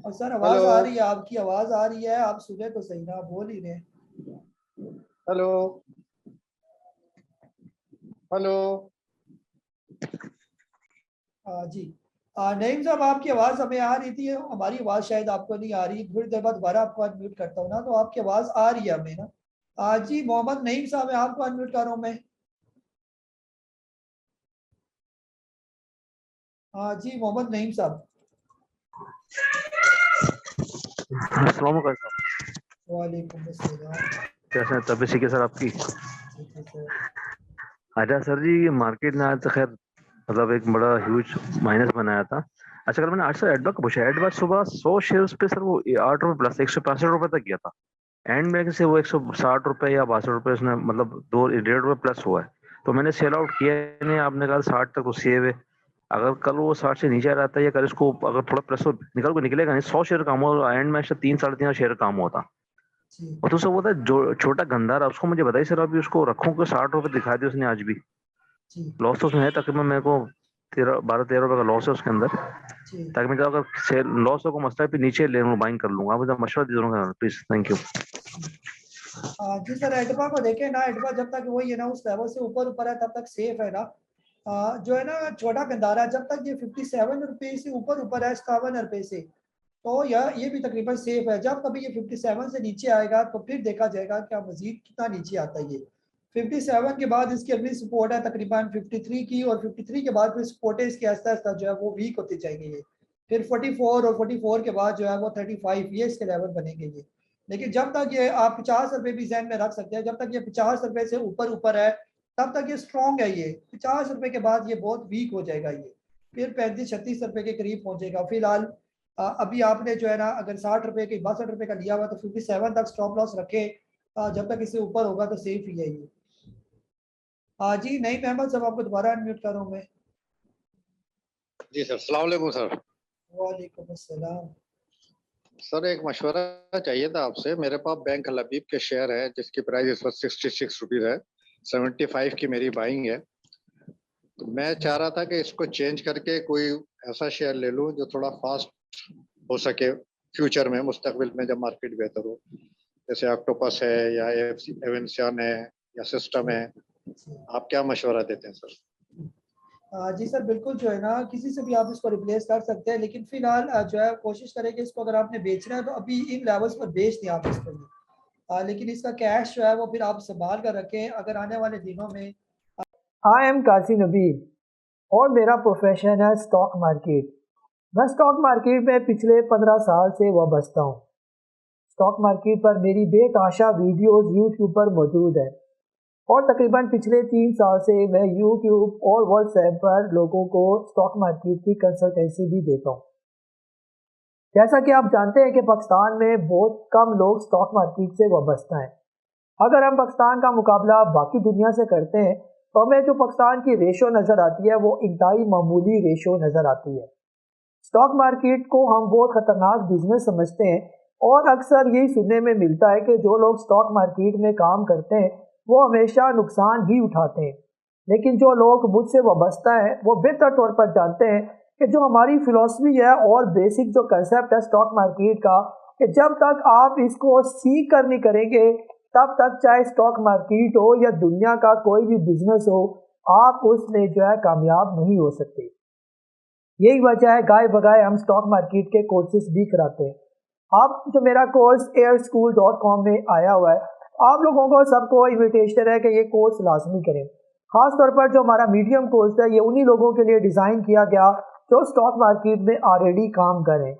और सर आवाज हेलो आ रही है आपकी, आवाज आ रही है, आप सुने तो सही ना, बोल ही रहे। हेलो हेलो जी नईम साहब आपकी आवाज हमें आ रही थी, हमारी आवाज शायद आपको नहीं आ रही। थोड़ी देर बाद दोबारा आपको अनम्यूट करता हूँ ना तो आपकी आवाज आ रही है हमें ना। जी मोहम्मद नईम साहब है, आपको अनम्यूट कर रहा हूँ मैं। जी मोहम्मद नईम साहब। अस्सलाम वालेकुम। वालेकुम अस्सलाम। कैसे हैं, तबीयत ठीक है सर आपकी? ठीक है सर। अच्छा सर जी, मार्केट ने आज तो खैर मतलब एक बड़ा ह्यूज माइनस बनाया था। अच्छा कल मैंने 800 एडवा का पूछा, एडवा सुबह 100 शेयर्स पे सर वो 8 रुपए प्लस 165 रुपए तक गया था। एंड में से वो 160 रुपए या 62 रुपए उसने मतलब 2-1.5 रुपए प्लस हुआ है। तो मैंने सेल आउट किया नहीं, आपने कहा 60 तक तो सेव है। अगर कल वो 60 से नीचे रहता है या कल इसको अगर थोड़ा प्रेस निकलेगा नहीं, 100 शेयर कम हो, एंड में 3-3.5 शेयर कम होता। जी और तो सब होता है जो छोटा गंदा उसको मुझे बताइए सर, अभी उसको रखूं कि 60 रुपए दिखा दिया उसने आज भी। जी लॉस तो उसमें है, तकरीबन मेरे को 12-13 रुपए का लॉस है उसके अंदर। जी ताकि मैं अगर सेल लॉस हो को मसला पे नीचे ले लूँ, बाइंग कर लूंगा। आप मुझे मशवरा दीजिएगा प्लीज, थैंक यू। जी सर, एडवा को देखें ना, एडवा जब तक वही है ना उस लेवल से ऊपर ऊपर है तब तक सेफ है ना। जो है ना छोटा गंदारा, जब तक ये 57 रुपये से ऊपर ऊपर है 57 रुपये से, तो ये भी तकरीबन सेफ है। जब कभी ये 57 से नीचे आएगा तो फिर देखा जाएगा क्या मजीद कितना नीचे आता है। ये 57 के बाद इसकी अगली सपोर्ट है तकरीबन 53 की, और 53 के बाद फिर सपोर्ट है इसकी आहिस्ता आहिस्ता जो है वो वीक होते जाएंगे ये। फिर 44 और 44 के बाद जो है वो 35 ये इसके लेवल बनेंगे ये। लेकिन जब तक ये आप 50 रुपये भी जहन में रख सकते हैं, जब तक ये 50 रुपये से ऊपर ऊपर है तब तक ये स्ट्रॉन्ग है। ये 50 रुपये के बाद ये बहुत वीक हो जाएगा ये, फिर 35-36 रुपये के करीब पहुंचेगा। फिलहाल अभी आपने जो है ना अगर 60 रुपये के 62 रुपये का लिया हुआ तो 57 तक स्टॉप लॉस रखे, जब तक इससे ऊपर होगा तो सेफ ही है ये। जी नहीं मेहमद साहब, आपको दोबारा अनम्यूट कर रहा हूँ मैं। जी सर, अस्सलाम वालेकुम सर। वालेकुम अस्सलाम। सर एक मशवरा चाहिए था आपसे। मेरे पास बैंक लबीब के शेयर है जिसकी प्राइस इस वक्त 66 रुपीज है, 75 की मेरी बाइंग है। तो मैं चाह रहा था कि इसको चेंज करके कोई ऐसा शेयर ले लूं जो थोड़ा फास्ट हो सके फ्यूचर में, मुस्तकबिल में जब मार्केट बेहतर हो, जैसे ऑक्टोपस है या एवेंसियन है या सिस्टम है। आप क्या मशवरा देते हैं सर? जी सर बिल्कुल, जो है ना किसी से भी आप इसको रिप्लेस कर सकते हैं, लेकिन फिलहाल जो है कोशिश करें कि इसको अगर आपने बेचना है तो अभी इन लेवल्स पर बेच दें आप इसको। लेकिन इसका कैश जो है वो फिर आप संभाल कर रखें अगर आने वाले दिनों में। आई एम काजी नबील और मेरा प्रोफेशन है स्टॉक मार्केट। मैं स्टॉक मार्केट में पिछले 15 साल से वाबस्ता हूँ। स्टॉक मार्केट पर मेरी बेतहाशा वीडियोस यूट्यूब पर मौजूद है, और तकरीबन पिछले 3 साल से मैं यूट्यूब और व्हाट्सएप पर लोगों को स्टॉक मार्केट की कंसल्टेंसी भी देता हूँ। जैसा कि आप जानते हैं कि पाकिस्तान में बहुत कम लोग स्टॉक मार्केट से वाबस्ता हैं। अगर हम पाकिस्तान का मुकाबला बाकी दुनिया से करते हैं तो हमें जो पाकिस्तान की रेशो नज़र आती है वो इंतहाई मामूली रेशो नज़र आती है। स्टॉक मार्केट को हम बहुत ख़तरनाक बिजनेस समझते हैं, और अक्सर यही सुनने में मिलता है कि जो लोग स्टॉक मार्केट में काम करते हैं वो हमेशा नुकसान ही उठाते हैं। लेकिन जो लोग मुझसे वाबस्ता है वो बेहतर तौर पर जानते हैं कि जो हमारी फिलॉसफी है और बेसिक जो कंसेप्ट है स्टॉक मार्केट का, कि जब तक आप इसको सीख कर नहीं करेंगे तब तक चाहे स्टॉक मार्केट हो या दुनिया का कोई भी बिजनेस हो, आप उसमें जो है कामयाब नहीं हो सकते। यही वजह है गाय बगाए हम स्टॉक मार्केट के कोर्सेज भी कराते हैं। अब जो मेरा कोर्स airschool.com में आया हुआ है, आप लोगों को सबको इन्विटेशन है कि ये कोर्स लाजमी करें। खास तौर पर जो हमारा मीडियम कोर्स है ये उन्हीं लोगों के लिए डिज़ाइन किया गया जो स्टॉक मार्केट में ऑलरेडी काम करें।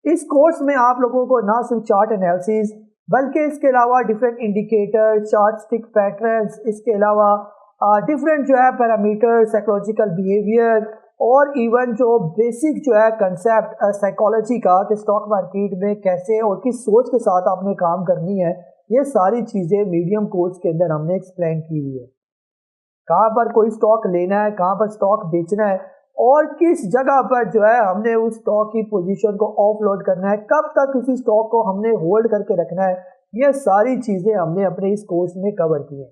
इस कोर्स में आप लोगों को ना सिर्फ चार्ट एनालिसिस बल्कि इसके अलावा different indicator, chart stick patterns, इसके अलावा डिफरेंट जो है पैरामीटर, साइकोलॉजिकल बिहेवियर, और इवन जो बेसिक जो है कंसेप्ट साइकोलॉजी का कि स्टॉक मार्केट में कैसे और किस सोच के साथ आपने काम करनी है, ये सारी चीज़ें मीडियम कोर्स के अंदर हमने एक्सप्लेन की हुई है। कहाँ पर कोई स्टॉक लेना है, कहाँ पर स्टॉक बेचना है, और किस जगह पर जो है हमने उस स्टॉक की पोजीशन को ऑफलोड करना है, कब तक किसी स्टॉक को हमने होल्ड करके रखना है, ये सारी चीज़ें हमने अपने इस कोर्स में कवर की हैं।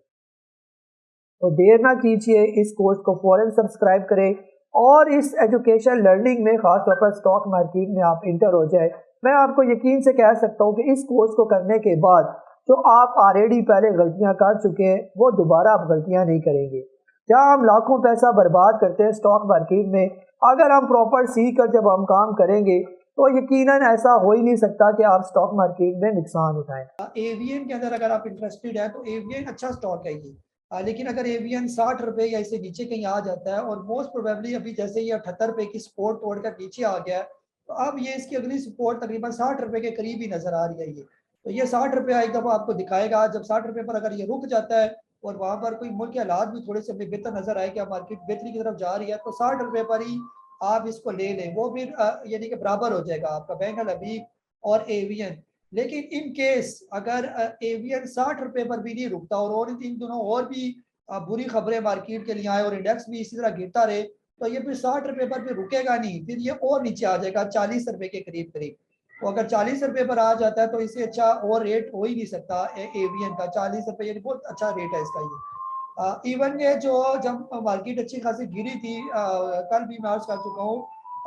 तो देर ना कीजिए, इस कोर्स को फौरन सब्सक्राइब करें और इस एजुकेशन लर्निंग में खासतौर पर स्टॉक मार्केट में आप इंटर हो जाए। मैं आपको यकीन से कह सकता हूँ कि इस कोर्स को करने के बाद जो आप ऑलरेडी पहले गलतियाँ कर चुके हैं वो दोबारा आप गलतियाँ नहीं करेंगे। जहाँ हम लाखों पैसा बर्बाद करते हैं स्टॉक मार्केट में, अगर हम प्रॉपर सीख कर जब हम काम करेंगे तो यकीनन ऐसा हो ही नहीं सकता कि आप स्टॉक मार्केट में नुकसान उठाएं। एवीएन के अंदर अगर आप इंटरेस्टेड है तो एवीएन अच्छा स्टॉक है ये, लेकिन अगर एवीएन 60 रुपये या इससे नीचे कहीं आ जाता है, और मोस्ट प्रोबेबली अभी जैसे ये 78 रुपये की सपोर्ट तोड़कर नीचे आ गया है, तो अब ये इसकी अगली सपोर्ट तकरीबन 60 रुपये के करीब ही नजर आ रही है ये। तो ये 60 रुपये एक दफ़ा आपको दिखाएगा। जब 60 रुपये पर अगर ये रुक जाता है और वहाँ पर कोई मुल्क के हालात भी थोड़े से बेहतर नजर आए कि मार्केट बेहतरी की तरफ जा रही है, तो 60 रुपये पर ही आप इसको ले लें। वो फिर यानी कि बराबर हो जाएगा आपका बैंक लबीब और एवीएन। लेकिन इन केस अगर एवीएन 60 रुपये पर भी नहीं रुकता और इन दोनों और भी बुरी खबरें मार्केट के लिए आए और इंडेक्स भी इसी तरह गिरता रहे, तो ये फिर 60 रुपए पर फिर रुकेगा नहीं, फिर ये और नीचे आ जाएगा 40 रुपए के करीब करीब। तो अगर 40 रुपए पर आ जाता है तो इससे अच्छा और रेट हो ही नहीं सकता एवीएन का। 40 रुपए ये बहुत अच्छा रेट है इसका ये। इवन ये जो जब मार्केट अच्छी खासी गिरी थी, कल भी मैं अर्ज कर चुका हूँ,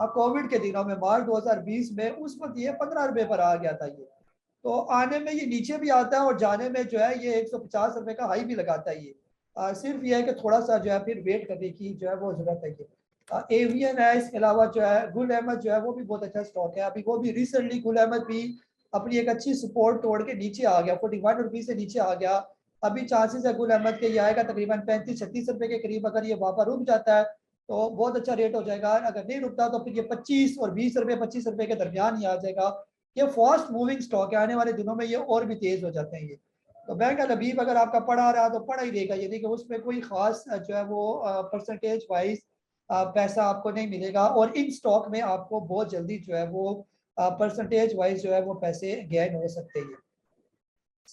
कोविड के दिनों में मार्च 2020 में, उस वक्त ये 15 रुपए पर आ गया था ये। तो आने में ये नीचे भी आता है और जाने में जो है ये 150 रुपए का हाई भी लगाता है ये। सिर्फ ये है कि थोड़ा सा जो है फिर वेट करने की जो है वो जरूरत है ये। एवीएन है, इसके अलावा जो है गुल अहमद जो है वो भी बहुत अच्छा स्टॉक है। अभी वो भी रिसेंटली गुल अहमद भी अपनी एक अच्छी सपोर्ट तोड़ के नीचे आ गया, 41 रुपीज से नीचे आ गया। अभी चांसेस है गुल अहमद के ये आएगा तकरीबन 35-36 रुपए के करीब। अगर ये वहां पर रुक जाता है तो बहुत अच्छा रेट हो जाएगा, अगर नहीं रुकता तो फिर ये 25 और 20 रुपए 25 रुपए के दरमियान ही आ जाएगा। ये फास्ट मूविंग स्टॉक है, आने वाले दिनों में ये और भी तेज हो जाते हैं ये। तो बैंक हबीब अगर आपका पड़ा रहा तो पड़ा ही रहेगा, ये नहीं कि उसमें कोई खास जो है वो परसेंटेज वाइज पैसा आपको नहीं मिलेगा। और इन स्टॉक में आपको बहुत जल्दी जो है वो परसेंटेज वाइज जो है वो पैसे गेन हो सकते हैं।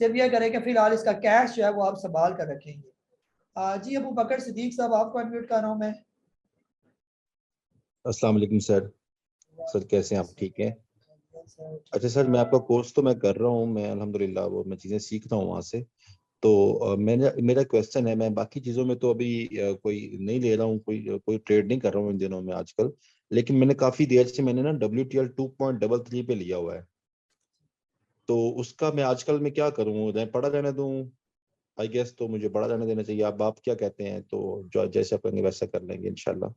सिर्फ यह करें कि फिलहाल इसका कैश जो है वो आप संभाल कर रखेंगे। जी अबू बकर सिद्दीक साहब, आपको अनम्यूट कर रहा हूँ मैं। अस्सलाम वालेकुम सर। सर कैसे हैं आप? ठीक हैं? अच्छा सर, मैं आपका कोर्स तो मैं कर रहा हूँ, मैं अल्हम्दुलिल्लाह वो मैं चीज़ें सीख रहा हूँ वहाँ से। तो मेरा क्वेश्चन है, मैं बाकी चीज़ों में तो अभी कोई नहीं ले रहा हूँ, कोई ट्रेड नहीं कर रहा हूँ इन दिनों में आजकल। लेकिन मैंने काफ़ी देर से मैंने ना WTL 2.33 पे लिया हुआ है। तो उसका मैं आजकल में क्या करूँ? पड़ा रहने दूँ? आई गेस तो मुझे बड़ा रहने देना चाहिए। आप क्या कहते हैं? तो जो जैसे करेंगे वैसा कर लेंगे इंशाल्लाह।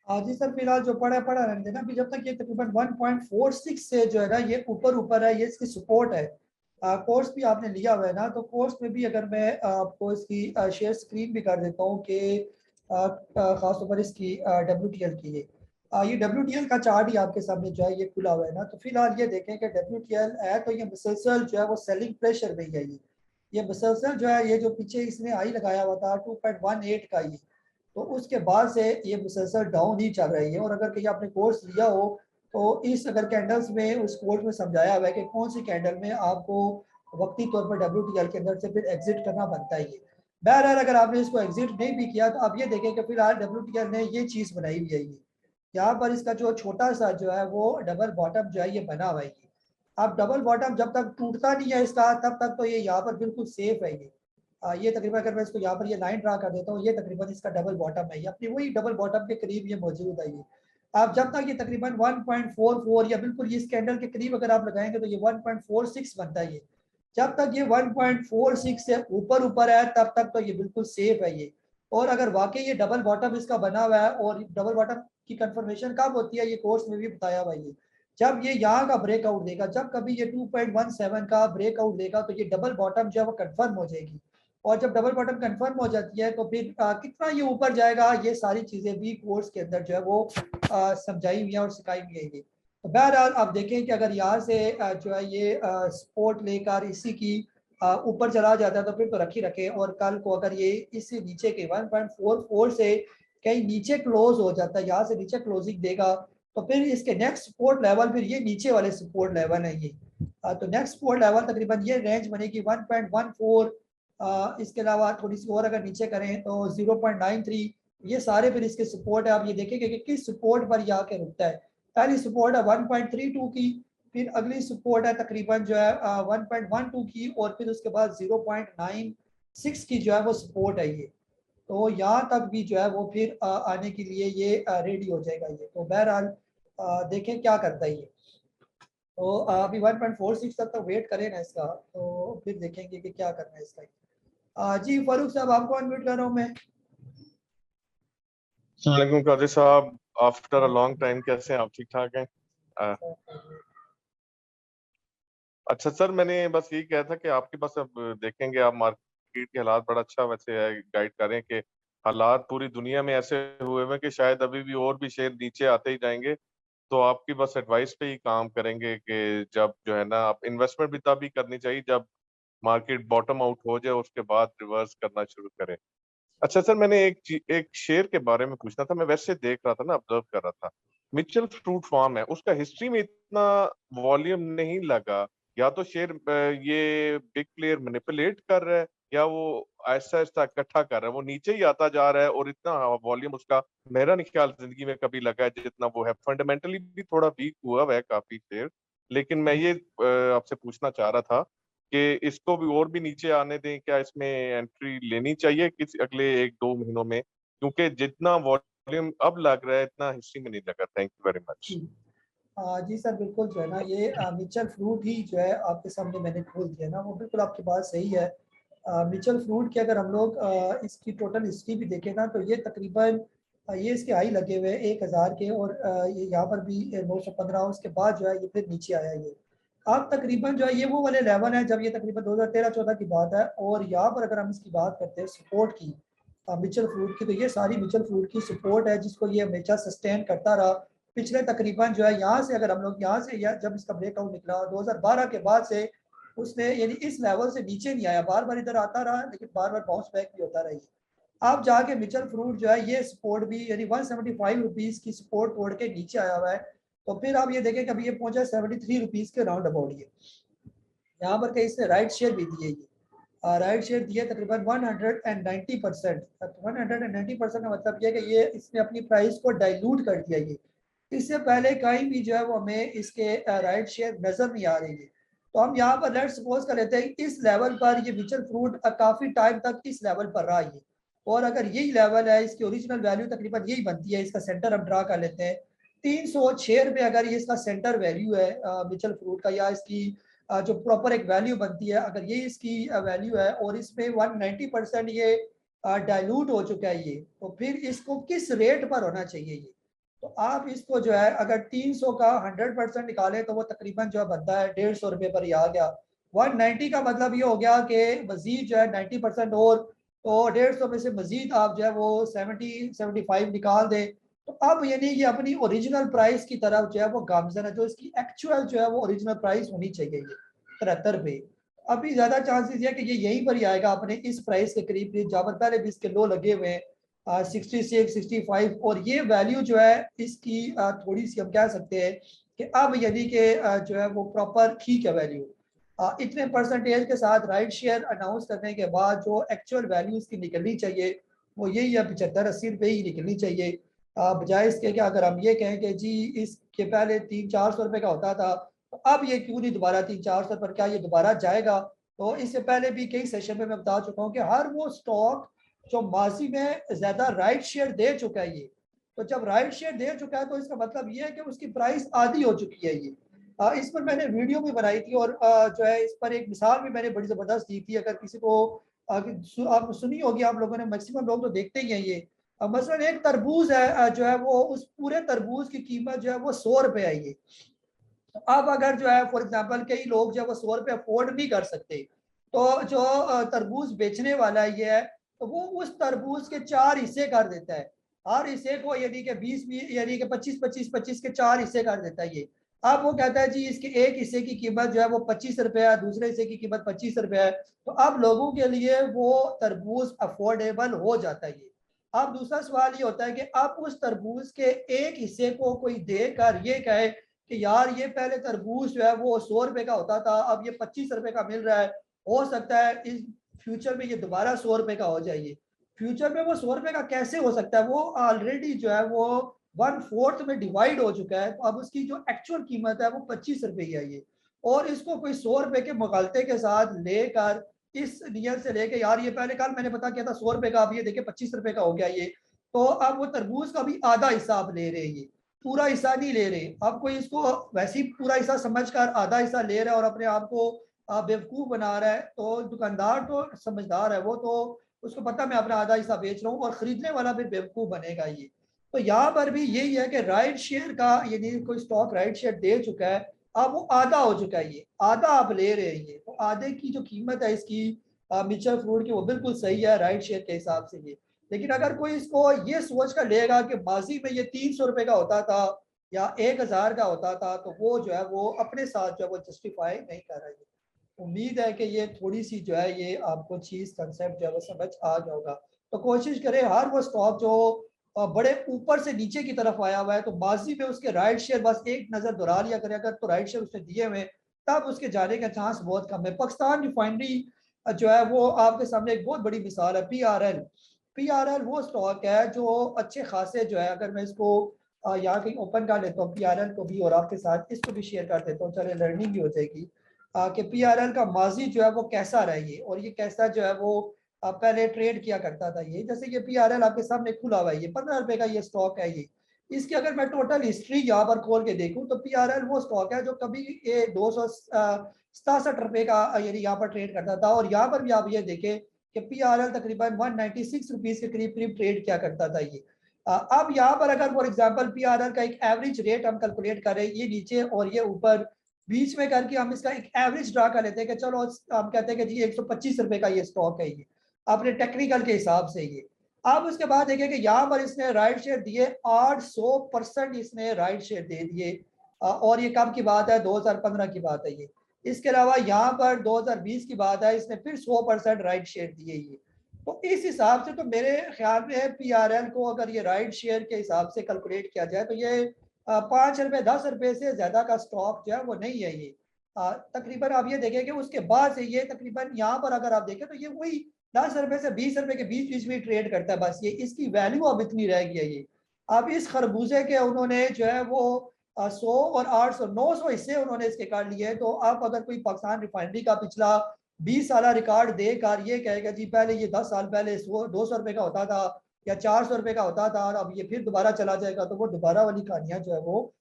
जी सर, फिलहाल जो पड़ा पड़ा रहने देना। अभी जब तक ये तकरीबन 1.46 से जो है ना ये ऊपर है, ये इसकी सपोर्ट है। कोर्स भी आपने लिया हुआ है ना, तो कोर्स में भी अगर मैं आपको इसकी शेयर स्क्रीन भी कर देता हूँ कि खासतौर पर इसकी WTL की ये WTL का चार्ट ही आपके सामने जो है ये खुला हुआ है ना। तो फिलहाल ये देखें कि WTL है तो ये मुसलसल जो है वो सेलिंग प्रेशर में ही है ये मुसलसल जो है, ये जो पीछे इसने हाई लगाया हुआ था 2.18 का ये, तो उसके बाद से ये मुसलसल डाउन ही चल रही है। और अगर कहीं आपने कोर्स लिया हो तो इस अगर कैंडल्स में उस कोर्स में समझाया हुआ है कि कौन सी कैंडल में आपको वक्ती तौर पर WTL के अंदर से फिर एग्जिट करना बनता है ये। बहरहाल अगर आपने इसको एग्जिट नहीं भी किया तो आप ये देखें कि फिलहाल WTL ने ये चीज़ बनाई हुई है ये, यहाँ पर इसका जो छोटा सा जो है वो डबल बॉटम जो है ये बना हुआ है ये। अब डबल बॉटम जब तक टूटता नहीं है इसका तब तक तो ये यहाँ पर बिल्कुल सेफ है ये। ये तकरीबन अगर मैं इसको यहाँ पर ये लाइन ड्रा कर देता हूँ, ये तकरीबन इसका डबल बॉटम है, ये अपनी वही डबल बॉटम के करीब ये मौजूद है ये। अब जब तक ये तकरीबन 1.44 या बिल्कुल इस कैंडल के करीब अगर आप लगाएंगे तो ये 1.46 बनता है ये। जब तक ये 1.46 से ऊपर है तब तक तो ये बिल्कुल सेफ है ये। और अगर वाकई ये डबल बॉटम इसका बना हुआ है, और डबल बॉटम की कंफर्मेशन कब होती है ये कोर्स में भी बताया हुआ है ये, जब ये यहाँ का ब्रेकआउट देगा, जब कभी ये 2.17 का ब्रेकआउट देगा तो ये डबल बॉटम जो है वो कंफर्म हो जाएगी। और जब डबल बॉटम कंफर्म हो जाती है तो फिर कितना ये ऊपर जाएगा ये सारी चीजें भी कोर्स के अंदर जो है वो समझाई हुई है और सिखाई हुई है ये। तो बहरहाल आप देखें कि अगर यहाँ से जो है ये सपोर्ट लेकर इसी की ऊपर चला जाता है तो फिर तो रखी रखे। और कल को अगर ये इससे नीचे के 1.44 से कहीं नीचे क्लोज हो जाता है, यहाँ से नीचे क्लोजिंग देगा तो फिर इसके नेक्स्ट सपोर्ट लेवल फिर ये नीचे वाले सपोर्ट लेवल है ये। तो नेक्स्ट सपोर्ट लेवल तकरीबन ये रेंज बनेगी 1.14। इसके अलावा थोड़ी सी और अगर नीचे करें तो 0.93, ये सारे फिर इसके सपोर्ट है। आप ये देखेंगे कि किस सपोर्ट पर ये आके रुकता है। पहली सपोर्ट है 1.32 की, फिर अगली सपोर्ट है तकरीबन जो है 1.12 की, और फिर उसके बाद 0.96 की जो है वो सपोर्ट है ये। तो यहाँ तक भी जो है वो फिर आने के लिए ये रेडी हो जाएगा ये। तो बहरहाल देखें क्या करता है ये। तो अभी 1.46 तक तो वेट करें ना इसका, तो फिर देखेंगे कि क्या करना है इसका। जी फारूक साहब, आपको अनम्यूट कर रहा हूँ मैं। वालेकुम कादिर साहब, आफ्टर अ लॉन्ग टाइम, कैसे हैं आप? ठीक ठाक हैं? अच्छा सर, मैंने बस यही कहा था कि आपके पास अब देखेंगे आप मार्केट के हालात बड़ा अच्छा वैसे है, गाइड करें कि हालात पूरी दुनिया में ऐसे हुए हैं कि शायद अभी भी और भी शेयर नीचे आते ही जाएंगे। तो आपकी बस एडवाइस पे ही काम करेंगे कि जब जो है ना आप इन्वेस्टमेंट भी तभी करनी चाहिए जब मार्केट बॉटम आउट हो जाए, उसके बाद रिवर्स करना शुरू करें। अच्छा सर, मैंने एक शेयर के बारे में पूछना था। मैं वैसे देख रहा था ना, ऑब्जर्व कर रहा था, मिचेल फ्रूट फार्म है, उसका हिस्ट्री में इतना वॉल्यूम नहीं लगा या तो शेयर ये बिग प्लेयर मैनिपुलेट कर रहा है या वो ऐसा ऐसा इकट्ठा कर रहा है, वो नीचे ही आता जा रहा है और इतना वॉल्यूम उसका मेरा नहीं ख्याल जिंदगी में कभी लगा है जितना वो है। फंडामेंटली भी थोड़ा वीक हुआ है काफी शेयर, लेकिन मैं ये आपसे पूछना चाह रहा था कि इसको भी और भी नीचे आने दें, क्या इसमें एंट्री लेनी चाहिए किसी अगले 1-2 महीनों में, क्योंकि जितना वॉल्यूम अब लग रहा है इतना हिस्ट्री में नहीं लगा। Thank you very much. जी सर, बिल्कुल जो है ना ये मिचल फ्रूट ही जो है आपके सामने मैंने खोल दिया ना, वो बिल्कुल आपकी बात सही है। मिचल फ्रूट की अगर हम लोग इसकी टोटल हिस्ट्री भी देखें ना, तो ये तकरीबन ये इसके हाई लगे हुए 1000 के, और ये यहाँ पर भी 915, उसके बाद जो है ये फिर नीचे आया। ये अब तकरीबन जो है ये वो वाले लेवल है जब ये तकरीबन 2013-14 की बात है। और यहाँ पर अगर हम इसकी बात करते हैं सपोर्ट की मिचल फ्रूट की, तो ये सारी मिचल फ्रूट की सपोर्ट है जिसको ये हमेशा सस्टेन करता रहा पिछले तकरीबन जो है। यहाँ से अगर हम लोग यहाँ से जब इसका ब्रेकआउट निकला 2012 के बाद से उसने यानी इस लेवल से नीचे नहीं आया, बार बार इधर आता रहा लेकिन बार बार बाउंस बैक भी होता रही। अब जाके मिचल फ्रूट जो है ये सपोर्ट भी यानी 175 रुपीज़ की सपोर्ट तोड़ के नीचे आया हुआ है। तो फिर आप ये देखें कि अभी ये पहुंचा 73 रुपीज़ के राउंड अबाउट। ये यहाँ पर कहीं इसने राइट शेयर भी दिए, ये राइट शेयर दिए तकरीबन 190%। 190% का मतलब ये कि ये इसने अपनी प्राइस को डाइल्यूट कर दिया। ये इससे पहले कहीं भी जो है वो हमें इसके राइट शेयर नजर नहीं आ रही है। तो हम यहाँ पर लेट्स सपोज कर लेते हैं इस लेवल पर ये मिचल फ्रूट काफी टाइम तक इस लेवल पर रहा है, और अगर यही लेवल है इसकी ओरिजिनल वैल्यू तकरीबन यही बनती है। इसका सेंटर हम ड्रा कर लेते हैं 306 रुपये अगर ये इसका सेंटर वैल्यू है मिचल फ्रूट का, या इसकी जो प्रॉपर एक वैल्यू बनती है, अगर ये इसकी वैल्यू है और इसमें 190% ये डाइल्यूट हो चुका है ये, तो फिर इसको किस रेट पर होना चाहिए ये? तो आप इसको जो है अगर 300 का 100% निकाले तो वो तकरीबन जो है बनता है 150 रुपये पर ही आ गया। 190 का मतलब ये हो गया कि मजीद जो है 90% और, तो 150 में से मजीद आप जो है वो 70-75 निकाल दे। तो अब यानी ये अपनी ओरिजिनल प्राइस की तरफ जो है वो गामजन है, जो इसकी एक्चुअल जो है वो ओरिजिनल प्राइस होनी चाहिए ये 73 रुपये। अभी ज्यादा चांसेस है कि ये यहीं पर ही आएगा अपने इस प्राइस के करीब, जहाँ पर पहले भी इसके लो लगे हुए हैं 66, 65, और ये वैल्यू जो है इसकी थोड़ी सी हम कह सकते हैं कि अब यानी कि जो है वो प्रॉपर ठीक है वैल्यू। इतने परसेंटेज के साथ राइट शेयर अनाउंस करने के बाद जो एक्चुअल वैल्यू इसकी निकलनी चाहिए वो यही है 75-80 रुपये ही निकलनी चाहिए, बजाय इसके कि अगर हम ये कहें कि जी इसके पहले 300-400 रुपये का होता था तो अब ये क्यों नहीं दोबारा 300-400 पर, क्या ये दोबारा जाएगा? तो इससे पहले भी कई सेशन में मैं बता चुका हूँ कि हर वो स्टॉक जो माजी में ज्यादा राइट शेयर दे चुका है ये, तो जब राइट शेयर दे चुका है तो इसका मतलब ये है कि उसकी प्राइस आधी हो चुकी है ये। इस पर मैंने वीडियो भी बनाई थी और जो है इस पर एक मिसाल भी मैंने बड़ी जबरदस्त दी थी। अगर किसी को आप सुनी होगी, आप लोगों ने, मैक्सिमम लोग तो देखते ही हैं ये। मसलन एक तरबूज है जो है वो उस पूरे तरबूज की कीमत जो है वो 100 रुपये है ये। तो अब अगर जो है फॉर एग्जांपल कई लोग जो है वो 100 रुपये अफोर्ड नहीं कर सकते, तो जो तरबूज बेचने वाला ये है तो वो उस तरबूज के 4 हिस्से कर देता है, हर हिस्से को यानी कि 20 यानी कि 25 के 4 हिस्से कर देता है ये। अब वो कहता है जी इसके एक हिस्से की कीमत जो है वो 25 रुपये है, दूसरे हिस्से की कीमत 25 रुपये है। तो अब लोगों के लिए वो तरबूज अफोर्डेबल हो जाता है ये। अब दूसरा सवाल ये होता है कि अब उस तरबूज के एक हिस्से को कोई देकर ये कहे कि यार ये पहले तरबूज जो है वो 100 रुपये का होता था, अब ये 25 रुपये का मिल रहा है, हो सकता है इस फ्यूचर में ये दोबारा 100 रुपये का हो जाइए। फ्यूचर में वो 100 रुपये का कैसे हो सकता है? वो ऑलरेडी जो है वो 1/4 में डिवाइड हो चुका है। तो अब उसकी जो एक्चुअल कीमत है वो 25 रुपये ही है ये, और इसको कोई 100 रुपये के मुगालते के साथ लेकर इस नियत से लेके यार ये पहले कल मैंने पता किया था 100 रुपये का, अब ये देखिए 25 रुपये का हो गया ये, तो अब वो तरबूज का भी आधा हिस्सा आप ले रहे हैं, ये पूरा हिस्सा नहीं ले रहे। अब कोई इसको वैसे ही पूरा हिस्सा समझकर आधा हिस्सा ले रहा है और अपने आप को बेवकूफ़ बना रहा है, तो दुकानदार तो समझदार है, वो तो उसको पता मैं अपना आधा हिस्सा बेच रहा हूँ, और खरीदने वाला भी बेवकूफ़ बनेगा ये। तो यहाँ पर भी यही है कि राइट शेयर का यानी कोई स्टॉक राइट शेयर दे चुका है, अब वो आधा हो चुका है, ये आधा आप ले रहे हैं ये, तो आधे की जो कीमत है इसकी मिचल फ्रूट की वो बिल्कुल सही है राइट शेयर के हिसाब से ये। लेकिन अगर कोई इसको ये सोच कर लेगा कि माजी में ये 300 रुपये का होता था या 1000 का होता था, तो वो जो है वो अपने साथ जो है वो जस्टिफाई नहीं कर रहा है। उम्मीद है कि ये थोड़ी सी जो है ये आपको चीज़ कंसेप्ट जो है वो समझ आ गया होगा। तो कोशिश करें हर वो स्टॉक जो बड़े ऊपर से नीचे की तरफ आया हुआ है तो माजी में उसके राइट शेयर बस एक नज़र दोहरा लिया करें, अगर तो राइट शेयर उसने दिए हुए तब उसके जाने का चांस बहुत कम है। पाकिस्तान रिफाइनरी जो है वो आपके सामने एक बहुत बड़ी मिसाल है। पीआरएल वो स्टॉक है जो अच्छे खासे जो है, अगर मैं इसको यहाँ कहीं ओपन कर लेता हूँ पीआरएल को भी और आपके साथ इसको भी शेयर कर देता हूँ, चले लर्निंग भी हो जाएगी कि पीआरएल का माजी जो है वो कैसा रहा ये, और ये कैसा जो है वो पहले ट्रेड किया करता था। ये जैसे ये पीआरएल आपके सामने खुला हुआ है, ये 15 रुपए का ये स्टॉक है। ये इसकी अगर मैं टोटल हिस्ट्री यहाँ पर खोल के देखूं तो पीआरएल वो स्टॉक है जो कभी ये 267 रुपए का यानी यहाँ पर ट्रेड करता था, और यहाँ पर भी आप ये देखें कि पीआरएल तकरीबन 196 रुपीज के करीब करीब ट्रेड किया करता था ये। अब यहाँ पर अगर फॉर एग्जांपल पीआरएल का एक एवरेज रेट हम कैलकुलेट करें, ये नीचे और ये ऊपर बीच में करके हम इसका एक एवरेज ड्रा कर लेते हैं कि चलो हम कहते हैं कि जी 125 रुपए का ये स्टॉक है ये अपने टेक्निकल के हिसाब से ये। अब उसके बाद देखिए कि यहाँ पर इसने राइट शेयर दिए 800% इसने राइट शेयर दे दिए, और ये कब की बात है, 2015 की बात है ये। इसके अलावा यहाँ पर 2020 की बात है, इसने फिर 100% राइट शेयर दिए ये। तो इस हिसाब से तो मेरे ख्याल में पीआरएल को अगर ये राइट शेयर के हिसाब से कैलकुलेट किया जाए तो ये 5 रुपए 10 रुपए से ज्यादा का स्टॉक जो है वो नहीं है ये। तकरीबन आप ये देखें कि उसके बाद से ये तकरीबन यहाँ पर अगर आप देखें तो ये वही 10 रुपए से 20 रुपए के बीच बीच में ट्रेड करता है बस। ये इसकी वैल्यू अब इतनी रह गई है ये। अब इस खरबूजे के उन्होंने जो है वो 100 और 800 900 हिस्से उन्होंने इसके काट लिए। तो अब अगर कोई पाकिस्तान रिफाइनरी का पिछला 20 साल रिकॉर्ड देकर ये कहेगा जी पहले ये 10 साल पहले 200 रुपए का होता था या 400 रुपए का होता था और अब ये फिर दोबारा चला जाएगा, तो वो दोबारा वाली कहानियां जो है वो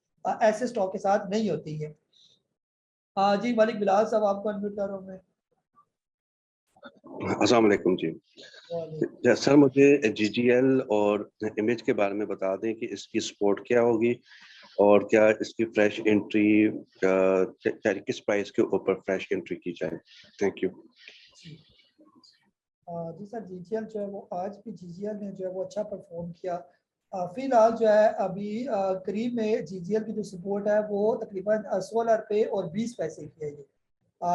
ऐसे स्टॉक के साथ नहीं होती है। जी मलिक बिलाल साहब आपको अनम्यूट कर रहा हूं मैं। अस्सलाम वालेकुम जी। सर मुझे जीजीएल और इमेज के बारे में बता दें कि इसकी सपोर्ट क्या होगी और क्या इसकी फ्रेश एंट्री किस प्राइस के ऊपर फ्रेश एंट्री की जाए। Thank you. जी सर जीजीएल जो है वो आज भी जीजीएल ने जो है वो अच्छा परफॉर्म किया। फिलहाल जो है अभी करीब में जीजीएल की जो सपोर्ट है वो तकरीबन 16 रुपये और 20 पैसे की है ये।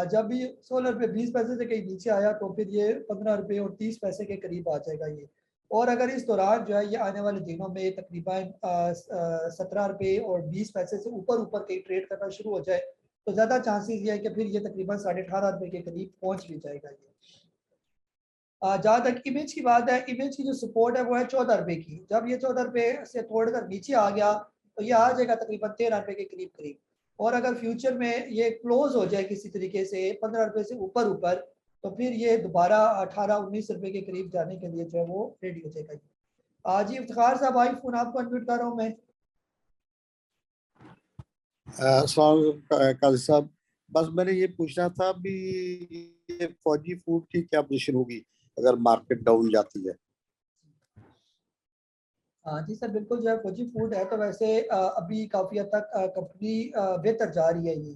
जब भी 16 रुपये 20 पैसे से कहीं नीचे आया तो फिर ये 15 रुपये और 30 पैसे के करीब आ जाएगा ये। और अगर इस दौरान जो है ये आने वाले दिनों में तकरीबन 17 रुपये और 20 पैसे से ऊपर कहीं ट्रेड करना शुरू हो जाए तो ज़्यादा चांसेस ये है कि फिर ये तकरीबन 18.5 रुपये के करीब पहुँच भी जाएगा ये। जहाँ तक इमेज की बात है, इमेज की जो सपोर्ट है वो है 14 रुपये की। जब ये 14 रुपये से तोड़कर नीचे आ गया तो ये आ जाएगा तकरीबन 13 रुपये के करीब करीब। और अगर फ्यूचर में ये क्लोज हो जाए किसी तरीके से 15 रुपये से ऊपर तो फिर ये दोबारा 18-19 रुपये के करीब जाने के लिए जो है वो रेडी हो जाएगा। जी इफ्तिखार साहब आई फोन आपको अनम्यूट कर रहा हूँ मैं। काजी साहब बस मैंने ये पूछना था भी ये फौजी फूड की क्या पोजीशन होगी अगर मार्केट डाउन जाती है। जी सर बिल्कुल जो है फौजी फूड है तो वैसे अभी काफ़ी हद तक कंपनी बेहतर जा रही है ये।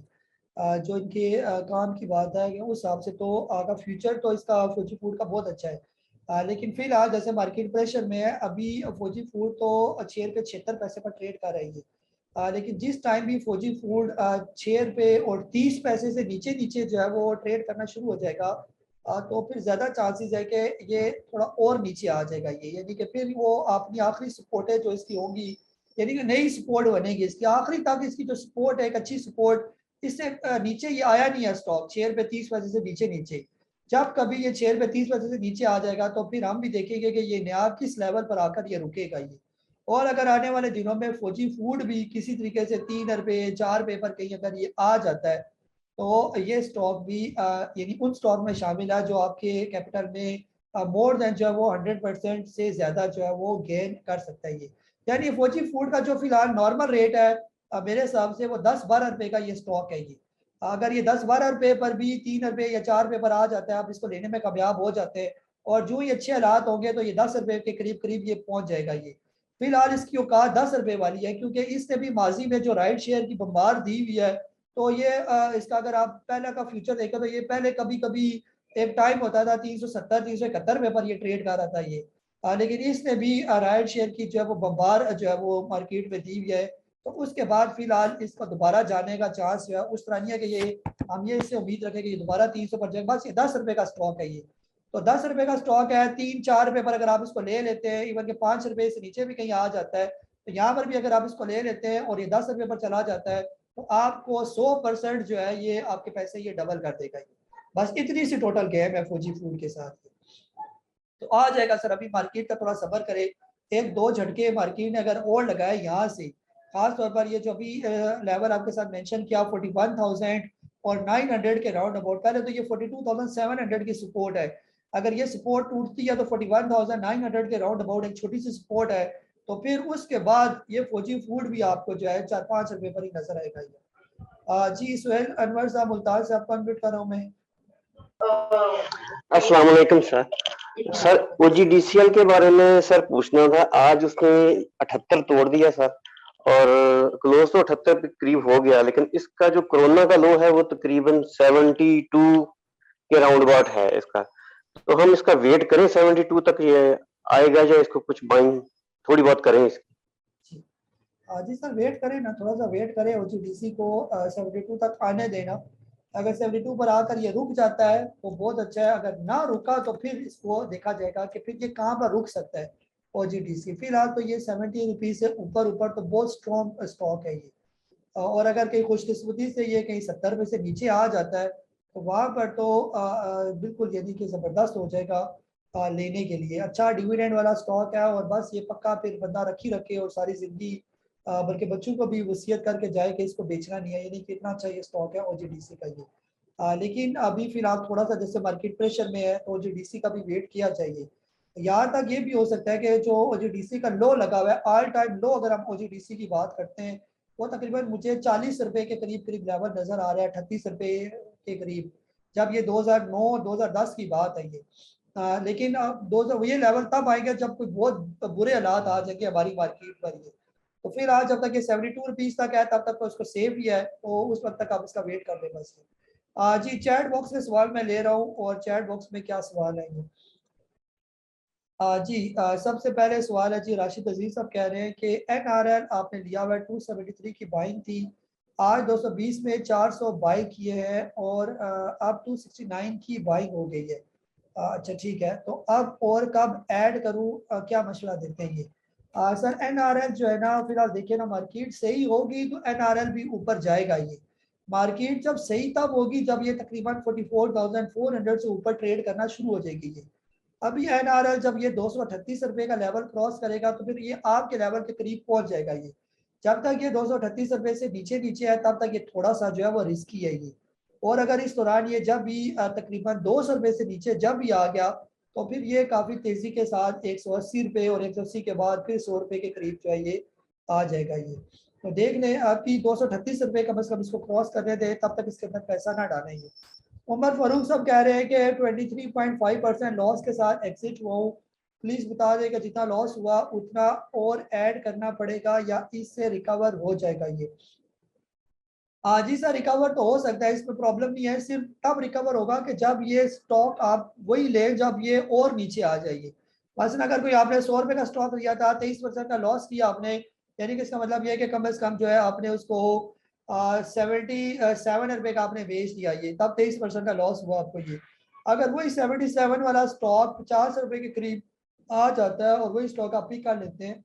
जो इनके काम की बात है कि उस हिसाब से तो आगे फ्यूचर तो इसका फौजी फूड का बहुत अच्छा है। लेकिन फिलहाल जैसे मार्केट प्रेशर में है अभी फौजी फूड तो 6 रुपये 76 पैसे पर ट्रेड कर रही है। लेकिन जिस टाइम भी फौजी फूड 6 रुपये और 30 पैसे से नीचे जो है वो ट्रेड करना शुरू हो जाएगा तो फिर ज़्यादा चांसेस है कि ये थोड़ा और नीचे आ जाएगा ये। यानी कि फिर वो अपनी आखिरी सपोर्ट है जो इसकी होगी, यानी कि नई सपोर्ट बनेगी इसकी आखिरी तक। इसकी जो सपोर्ट है एक अच्छी सपोर्ट, इससे नीचे ये आया नहीं है स्टॉक 6 रुपये 30 पैसे से नीचे। जब कभी ये 6 रुपये 30 पैसे से नीचे आ जाएगा तो फिर हम भी देखेंगे कि ये नया किस लेवल पर आकर ये रुकेगा ये। और अगर आने वाले दिनों में फौजी फूड भी किसी तरीके से 3 रुपये 4 रुपये पर कहीं अगर ये आ जाता है तो ये स्टॉक भी यानी उन स्टॉक में शामिल है जो आपके कैपिटल में मोर देन जो है वो 100% से ज़्यादा जो है वो गेन कर सकता है ये। यानी फौजी फूड का जो फिलहाल नॉर्मल रेट है मेरे हिसाब से वो 10-12 रुपये का ये स्टॉक है ये। अगर ये 10-12 रुपये पर भी 3 रुपये या 4 रुपये पर आ जाता है, आप इसको लेने में कामयाब हो जाते हैं और जो ही अच्छे हालात होंगे तो ये 10 रुपये के करीब करीब ये पहुंच जाएगा ये। फिलहाल इसकी औकात 10 रुपये वाली है क्योंकि इसने भी माजी में जो राइट शेयर की बम्बार दी हुई है तो ये इसका अगर आप पहले का फ्यूचर देखें तो ये पहले कभी एक टाइम होता था 370-371 रुपये पर ये ट्रेड कर रहा था ये। लेकिन इसने भी राइट शेयर की जो है वो बम्बार जो है वो मार्केट में दी हुई है तो उसके बाद फिलहाल इसका दोबारा जाने का चांस जो है उस तरह नहीं है कि ये हम ये इससे उम्मीद रखें कि ये दोबारा 300 पर जाएगा। बस ये 10 रुपये का स्टॉक है ये। तो 10 रुपये का स्टॉक है, 3-4 रुपये पर अगर आप इसको ले लेते हैं, इवन के 5 रुपये से नीचे भी कहीं आ जाता है तो यहाँ पर भी अगर आप इसको ले लेते हैं और ये 10 रुपये पर चला जाता है तो आपको 100% जो है ये आपके पैसे ये डबल कर देगा। बस इतनी सी टोटल गेम है फौजी फूड के साथ। तो आ जाएगा सर, अभी मार्केट का थोड़ा सब्र करे, एक दो झटके मार्केट ने अगर और लगाए यहाँ से, खास तौर पर ये जो अभी लेवल आपके साथ मेंशन किया 41,000 और 900 के राउंड अबाउट, पहले तो ये 42,700 की सपोर्ट है, अगर ये सपोर्ट टूटती है तो 41,900 के राउंड अबाउट एक छोटी सी सपोर्ट है, तो फिर उसके बाद ये फौजी फूड भी आपको जो है 4-5 रुपए पर ही नजर आएगा ये। जी सुहेल अनवर साहब मुल्तान से आपको अनम्यूट कर रहा हूँ मैं। अस्सलाम वालेकुम सर OGDCL के बारे में सर पूछना था। आज उसने 78 तोड़ दिया सर और क्लोज तो 78 के करीब हो गया, लेकिन इसका जो कोरोना का लो है वो तकरीबन 72 के राउंड अबाउट है इसका, तो हम इसका वेट करें 72 तक ये आएगा या इसको कुछ बाइंग थोड़ी बहुत करें इसकी? जी सर वेट करें ना, थोड़ा सा वेट करें, OGDC को 72 तक आने देना, अगर 72 पर आकर ये रुक जाता है तो बहुत अच्छा है, अगर ना रुका तो फिर इसको देखा जाएगा कि फिर ये कहाँ पर रुक सकता है OGDC। फिलहाल तो ये 70 रुपीज़ से ऊपर तो बहुत स्ट्रॉन्ग स्टॉक है ये, और अगर कहीं खुशकिस्मती से ये कहीं 70 रुपये से नीचे आ जाता है तो वहाँ पर तो बिल्कुल यानी कि ज़बरदस्त हो जाएगा लेने के लिए। अच्छा डिविडेंड वाला स्टॉक है और बस ये पक्का फिर बंदा रखे और सारी ज़िंदगी बल्कि बच्चों को भी वसीयत करके जाए कि इसको बेचना नहीं है, यानी कि इतना अच्छा ये स्टॉक है OGDC का ये। लेकिन अभी फिलहाल थोड़ा सा जैसे मार्केट प्रेशर में है तो OGDC का भी वेट किया चाहिए। यहाँ तक ये भी हो सकता है कि जो OGDC का लो लगा हुआ है, ऑल टाइम लो अगर हम OGDC की बात करते हैं वो तकरीबन मुझे 40 रुपए के करीब लेवल नजर आ रहा है, 38 रुपए के करीब, जब ये 2009-2010 की बात है ये। लेकिन अब ये लेवल तब आएगा जब कोई बहुत बुरे हालात आ जाएंगे हमारी मार्केट पर ये, तो फिर आज जब तक ये 72 रुपीज़ तक है तब तक तो उसको सेफ ही है, तो उस वक्त तक आप इसका वेट कर दें बस। जी चैट बॉक्स में सवाल मैं ले रहा हूँ और चैट बॉक्स में क्या सवाल है ये? जी सबसे पहले सवाल है जी राशिद अजीज साहब कह रहे हैं कि NRL आपने लिया हुआ 273 की बाइंग थी, आज 220 में 400 बाई किए हैं और अब 269 की बाइंग हो गई है। अच्छा ठीक है, तो अब और कब ऐड करूँ, क्या मशवरा देते हैं ये? सर NRL जो है ना फिलहाल देखिए ना, मार्केट सही होगी तो NRL भी ऊपर जाएगा ये। मार्केट जब सही तब होगी जब ये तकरीबन 44,400 से ऊपर ट्रेड करना शुरू हो जाएगी ये। अभी NRL जब ये 238 रुपए का लेवल क्रॉस करेगा तो फिर ये आपके लेवल के करीब पहुंच जाएगा ये। जब तक ये 238 रुपए से नीचे है तब तक ये थोड़ा सा जो है वो रिस्की है ये, और अगर इस दौरान ये जब भी तकरीबन 200 रुपए से नीचे जब भी आ गया तो फिर ये काफी तेजी के साथ 180 रुपए और 180 के बाद फिर 100 रुपए के करीब जो है ये आ जाएगा ये। तो देख लें आपकी 238 रुपए कम से कम इसको क्रॉस करने दे, तब तक इसके अंदर पैसा ना डालेंगे। उमर फारूक साहब कह रहे हैं कि 23.5% लॉस के साथ एग्जिट हुआ हूँ, प्लीज बता दें कि जितना लॉस हुआ उतना और ऐड करना पड़ेगा या इससे रिकवर हो जाएगा ये? जी सर रिकवर तो हो सकता है, इसमें प्रॉब्लम नहीं है, सिर्फ तब रिकवर होगा कि जब ये स्टॉक आप वही लें जब ये और नीचे आ जाइए। मसलन अगर कोई आपने 100 रुपए का स्टॉक लिया था, 23% का लॉस किया आपने, यानी कि इसका मतलब ये है कि कम से कम जो है आपने उसको 77 रुपए का आपने बेच दिया ये, तब 23% का लॉस हुआ आपको ये। अगर वही 77 वाला स्टॉक 50 रुपए के करीब आ जाता है और वही स्टॉक आप पिक कर लेते हैं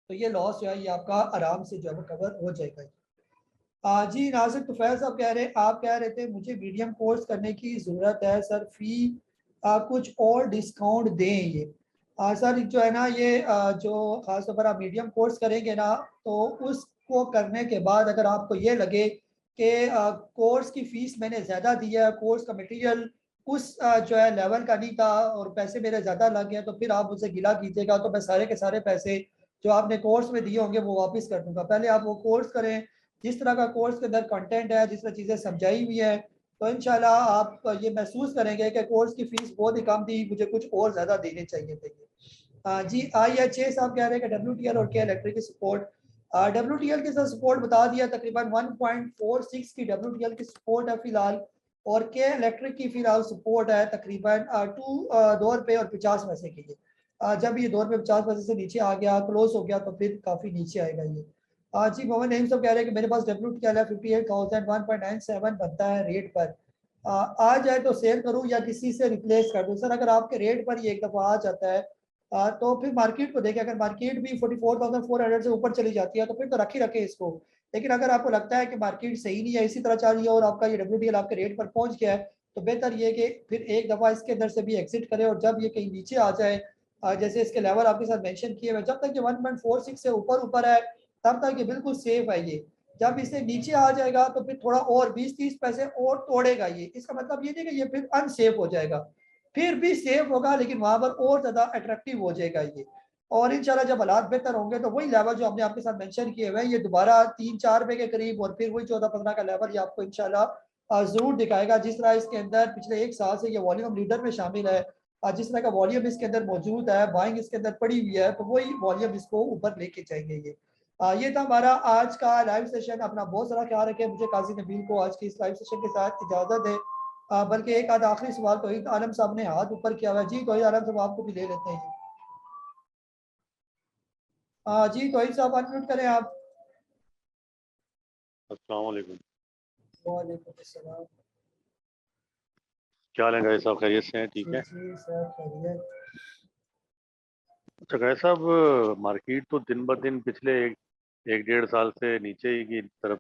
तो ये लॉस जो है ये आपका आराम से जो है कवर हो जाएगा। जी नासिर तुफैल साहब कह रहे हैं, आप कह रहे थे मुझे मीडियम कोर्स करने की ज़रूरत है सर, फी कुछ और डिस्काउंट दें ये? सर जो है ना ये जो खासतौर पर आप मीडियम कोर्स करेंगे ना तो उसको करने के बाद अगर आपको ये लगे कि कोर्स की फ़ीस मैंने ज़्यादा दी है, कोर्स का मटेरियल उस जो है लेवल का नहीं था और पैसे मेरे ज़्यादा लग गए, तो फिर आप मुझसे गिला कीजिएगा तो मैं सारे के सारे पैसे जो आपने कोर्स में दिए होंगे वो वापस कर दूंगा। पहले आप वो कोर्स करें, जिस तरह का कोर्स के अंदर कंटेंट है, जिस तरह चीज़ें समझाई हुई है, तो इंशाल्लाह आप ये महसूस करेंगे कि कोर्स की फ़ीस बहुत ही कम थी, मुझे कुछ और ज़्यादा देने चाहिए थे। जी IHA साहब कह रहे हैं कि WTL और के इलेक्ट्रिक की सपोर्ट, WTL के साथ सपोर्ट बता दिया, तकरीबन 1.46 की WTL की सपोर्ट है फिलहाल, और के इलेक्ट्रिक की फिलहाल सपोर्ट है तकरीबन 2 रुपये और 50 पैसे की है। जब ये 2 रुपये 50 पैसे से नीचे आ गया, क्लोज हो गया, तो फिर काफ़ी नीचे आएगा ये। जी मोहम्मद नईम साहब कह रहे हैं कि मेरे पास WTL है 58,000 बनता है रेट पर, आ जाए तो सेल करूं या किसी से रिप्लेस कर दूं? सर अगर आपके रेट पर ये एक दफ़ा आ जाता है तो फिर मार्केट को देखें, अगर मार्केट भी 44,400 से ऊपर चली जाती है तो फिर तो रखे इसको, लेकिन अगर आपको लगता है कि मार्केट सही नहीं है, इसी तरह चल रही है और आपका ये WTL आपके रेट पर पहुंच गया है, तो बेहतर ये कि फिर एक दफ़ा इसके अंदर से भी एग्जिट करें, और जब ये कहीं नीचे आ जाए, जैसे इसके लेवल आपके साथ मेंशन किए हुए, जब तक ये 1.46 से ऊपर है तब तक ये बिल्कुल सेफ है। ये जब इसे नीचे आ जाएगा तो फिर थोड़ा और 20-30 पैसे और तोड़ेगा ये, इसका मतलब ये नहीं कि ये फिर अनसेफ हो जाएगा, फिर भी सेफ होगा, लेकिन वहां पर और ज्यादा अट्रैक्टिव हो जाएगा ये। और इंशाल्लाह जब हालात बेहतर होंगे तो वही लेवल जो हमने आपके साथ मेंशन किए हुए हैं, ये दोबारा 3-4 रुपए के करीब, और फिर वही 14-15 का लेवल ये आपको इंशाल्लाह जरूर दिखाएगा। जिस तरह इसके अंदर पिछले 1 साल से ये वॉल्यूम लीडर में शामिल है, जिस तरह का वॉल्यूम इसके अंदर मौजूद है, बाइंग इसके अंदर पड़ी हुई है, तो वही वॉल्यूम इसको ऊपर लेके जाएंगे ये। ये था हमारा आज का लाइव सेशन। अपना बहुत सारा ख्याल रखें। मुझे काजी नबील को आज के इस लाइव सेशन के साथ इजाजत है। बल्कि एक आध आखिरी सवाल तौहीद आलम साहब ने हाथ ऊपर किया हुआ है। जी तौहीद आलम साहब, आपको भी ले लेते हैं। जी तौहीद साहब अनम्यूट करें आप। अस्सलाम वालेकुम। वालेकुम अस्सलाम। क्या हाल है गाय साहब, खैरियत से हैं? ठीक है। जी सर खैरियत। अच्छा गाय साहब, मार्केट तो दिन ब दिन पिछले एक 1.5 साल से नीचे ही की तरफ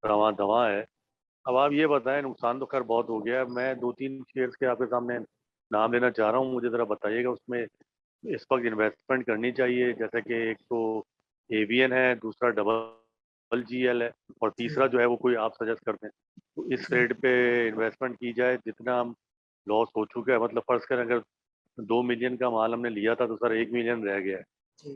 रवां दवा है। अब आप ये बताएं, नुकसान तो खैर बहुत हो गया है। मैं 2-3 शेयर्स के आपके सामने नाम लेना चाह रहा हूँ, मुझे ज़रा बताइएगा उसमें इस वक्त इन्वेस्टमेंट करनी चाहिए। जैसे कि एक तो एवीएन है, दूसरा GL है, और तीसरा जो है वो कोई आप सजेस्ट करते हैं तो इस रेट पे इन्वेस्टमेंट की जाए। जितना हम लॉस हो चुका है, मतलब फर्ज करें अगर 2 मिलियन का माल हमने लिया था तो सर 1 मिलियन रह गया है,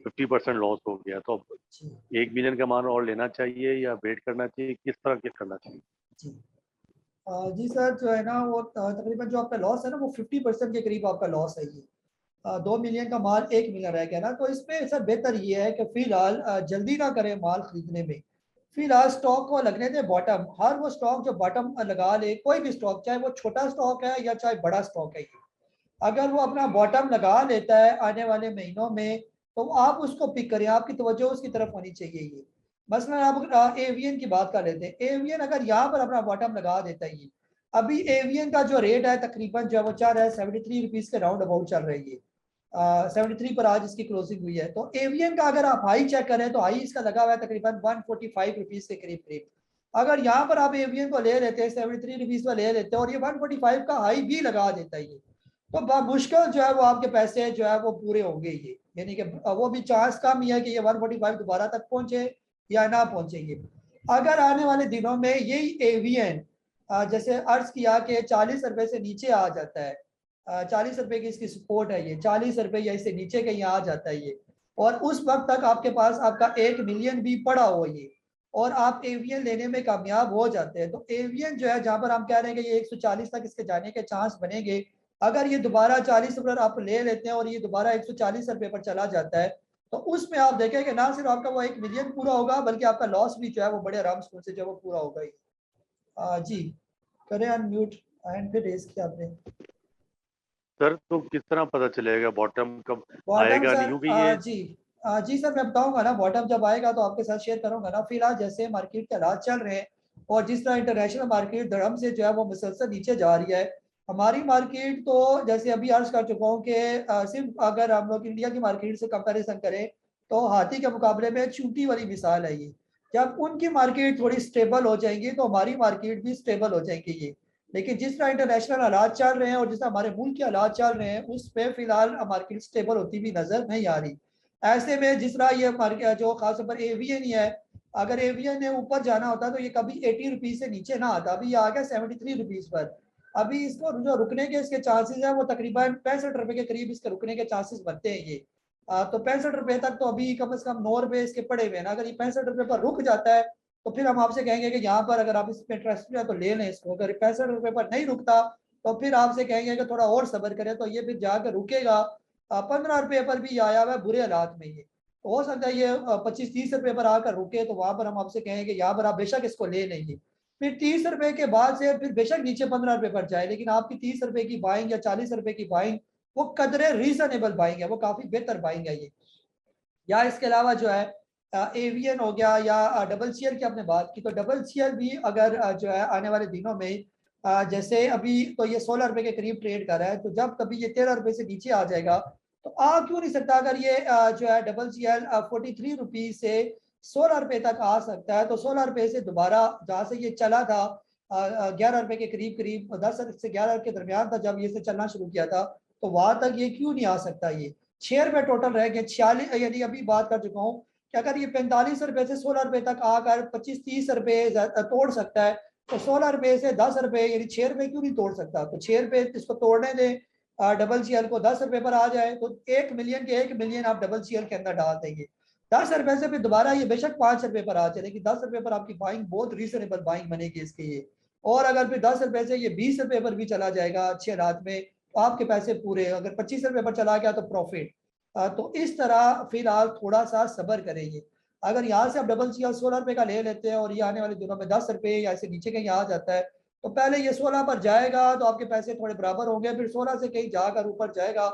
50% लॉस हो गया। तो अब 1 मिलियन का माल और लेना चाहिए या वेट करना चाहिए, किस तरह के करना चाहिए? जी सर, जो है ना वो तकरीबन जो आपका लॉस है ना वो 50% के करीब आपका लॉस है। ये 2 मिलियन का माल 1 मिलियन रह गया ना, तो इसमें सर बेहतर ये है कि फिलहाल जल्दी ना करें माल खरीदने में। फिलहाल स्टॉक को लगने दें बॉटम। हर वो स्टॉक जो बॉटम लगा ले, कोई भी स्टॉक, चाहे वो छोटा स्टॉक है या चाहे बड़ा स्टॉक है, अगर वो अपना बॉटम लगा लेता है आने वाले महीनों में, तो आप उसको पिक करें। आपकी तवज्जो उसकी तरफ होनी चाहिए। ये मसलन आप एवियन की बात कर लेते हैं। एवियन अगर यहाँ पर अपना बॉटम लगा देता है, ये अभी एवियन का जो रेट है तकरीबन जो है वो चल रहा है 73 रुपीज के राउंड अबाउट चल रही है। 73 पर आज इसकी क्लोजिंग हुई है। तो एवियन का अगर आप हाई चेक करें तो हाई इसका लगा हुआ है तकरीबन 145 रुपीज के करीब करीब। अगर यहाँ पर आप एवियन को ले लेते हैं 73 रुपीज पर ले लेते हैं और ये 145 का हाई भी लगा देता है, ये तो मुश्किल जो है वो आपके पैसे जो है वो पूरे होंगे। ये यानी कि वो भी चांस कम ही है कि ये 145 दोबारा तक पहुंचे या ना पहुंचे। ये अगर आने वाले दिनों में यही एवियन जैसे अर्ज किया कि 40 रुपए से नीचे आ जाता है, 40 रुपए की इसकी सपोर्ट है, ये 40 रुपए या इससे नीचे कहीं आ जाता है ये, और उस वक्त तक आपके पास आपका 1 मिलियन भी पड़ा हो ये, और आप एवियन लेने में कामयाब हो जाते हैं, तो एवियन जो है जहां पर हम कह रहे हैं कि ये 140 तक इसके जाने के चांस बनेंगे, अगर ये दोबारा 40 रुपये आप ले लेते हैं और ये दोबारा 140 रुपये पर चला जाता है, तो उसमें आप देखें कि ना सिर्फ आपका वो 1 मिलियन पूरा होगा बल्कि आपका लॉस भी जो है वो बड़े आराम से जो है वो पूरा होगा ही। जी करें अनम्यूट एंड फिर रेस किया आपने। सर तो किस तरह पता चलेगा बॉटम कब बॉटम आएगा? नहीं सर क्योंकि ये जी सर मैं बताऊंगा ना, बॉटम जब आएगा तो आपके साथ शेयर करूंगा ना। फिलहाल जैसे मार्केट के हालात चल रहे हैं और जिस तरह इंटरनेशनल मार्केट धर्म से जो है वो मुसलसल नीचे जा रही है, हमारी मार्केट तो जैसे अभी अर्ज कर चुका हूँ कि सिर्फ अगर हम लोग इंडिया की मार्केट से कंपैरिजन करें तो हाथी के मुकाबले में चूंटी वाली मिसाल है ये। जब उनकी मार्केट थोड़ी स्टेबल हो जाएंगी तो हमारी मार्केट भी स्टेबल हो जाएगी ये। लेकिन जिस तरह इंटरनेशनल हालात चल रहे हैं और जिस तरह हमारे मुल्क के हालात चल रहे हैं, उस पर फिलहाल मार्केट स्टेबल होती भी नजर नहीं आ रही। ऐसे में जिस तरह ये मार्केट जो खासतौर पर एवियन ही है, अगर एवियन ने ऊपर जाना होता तो ये कभी 80 रुपीज से नीचे ना आता, अभी ये आ गया 73 रुपीज पर। अभी इसको जो रुकने के इसके चांसेस है वो तकरीबन 65 रुपए के करीब इसके रुकने के चांसेस बनते हैं ये। तो 65 रुपए तक तो अभी कम से कम 9 रुपए इसके पड़े हुए हैं ना। अगर ये 65 रुपए पर रुक जाता है तो फिर हम आपसे कहेंगे कि यहाँ पर अगर आप इसमें इंटरेस्टेड है तो ले लें इसको। अगर 65 रुपए पर नहीं रुकता तो फिर आपसे कहेंगे कि थोड़ा और सब्र करें, तो ये फिर जाकर रुकेगा 15 रुपए पर भी आया हुआ है बुरे हालात में ये। तो हो सकता है ये 25-30 रुपए पर आकर रुके, तो वहां पर हम आपसे कहेंगे यहाँ पर आप बेशक इसको ले लेंगे। फिर 30 रुपए के बाद से फिर बेशक नीचे 15 रुपए पर जाए, लेकिन आपकी 30 रुपए की बाइंग या 40 रुपए की बाइंग वो कदरे रीजनेबल बाइंग है, वो काफी बेहतर बाइंग है ये। या इसके अलावा जो है एवियन हो गया या WCL की आपने बात की, तो WCL भी अगर जो है आने वाले दिनों में जैसे अभी तो ये 16 रुपए के करीब ट्रेड कर रहा है, तो जब कभी ये 13 रुपए से नीचे आ जाएगा तो आ क्यों नहीं सकता। अगर ये जो है WCL 43 रुपीज से 16 रुपए तक आ सकता है। तो 16 रुपए से दोबारा जहाँ से ये चला था 11 रुपए के करीब करीब 10 से 11 के दरमियान था जब ये से चलना शुरू किया था, तो वहां तक ये क्यों नहीं आ सकता? ये 6 रुपए टोटल रह गए, 46 यानी अभी बात कर चुका हूँ कि अगर ये 45 रुपए से 16 रुपए तक आकर 25-30 रुपए तोड़ सकता है, तो 16 रुपए से 10 रुपए यानी 6 रुपए क्यों नहीं तोड़ सकता? तो 6 रुपए इसको तोड़ने दें, डबल सीएल को 10 रुपए पर आ जाए तो 1 मिलियन के 1 मिलियन आप डबल सीएल के अंदर डाल देंगे। 10 रुपए से फिर दोबारा ये बेशक 5 रुपए पर आ जाए, लेकिन 10 रुपए पर आपकी बाइंग बहुत रीजनेबल बाइंग बनेगी इसके ये। और अगर फिर 10 रुपए से ये 20 रुपए पर भी चला जाएगा अच्छे हालात में, तो आपके पैसे पूरे। अगर 25 रुपए पर चला गया तो प्रॉफिट। तो इस तरह फिलहाल थोड़ा सा सब्र करेंगे। अगर यहाँ से आप डबल सीएल 16 रुपए का ले लेते हैं और ये आने वाले दिनों में 10 रुपए या ऐसे नीचे कहीं आ जाता है, तो पहले ये 16 पर जाएगा तो आपके पैसे थोड़े बराबर होंगे, फिर 16 से कहीं जाकर ऊपर जाएगा,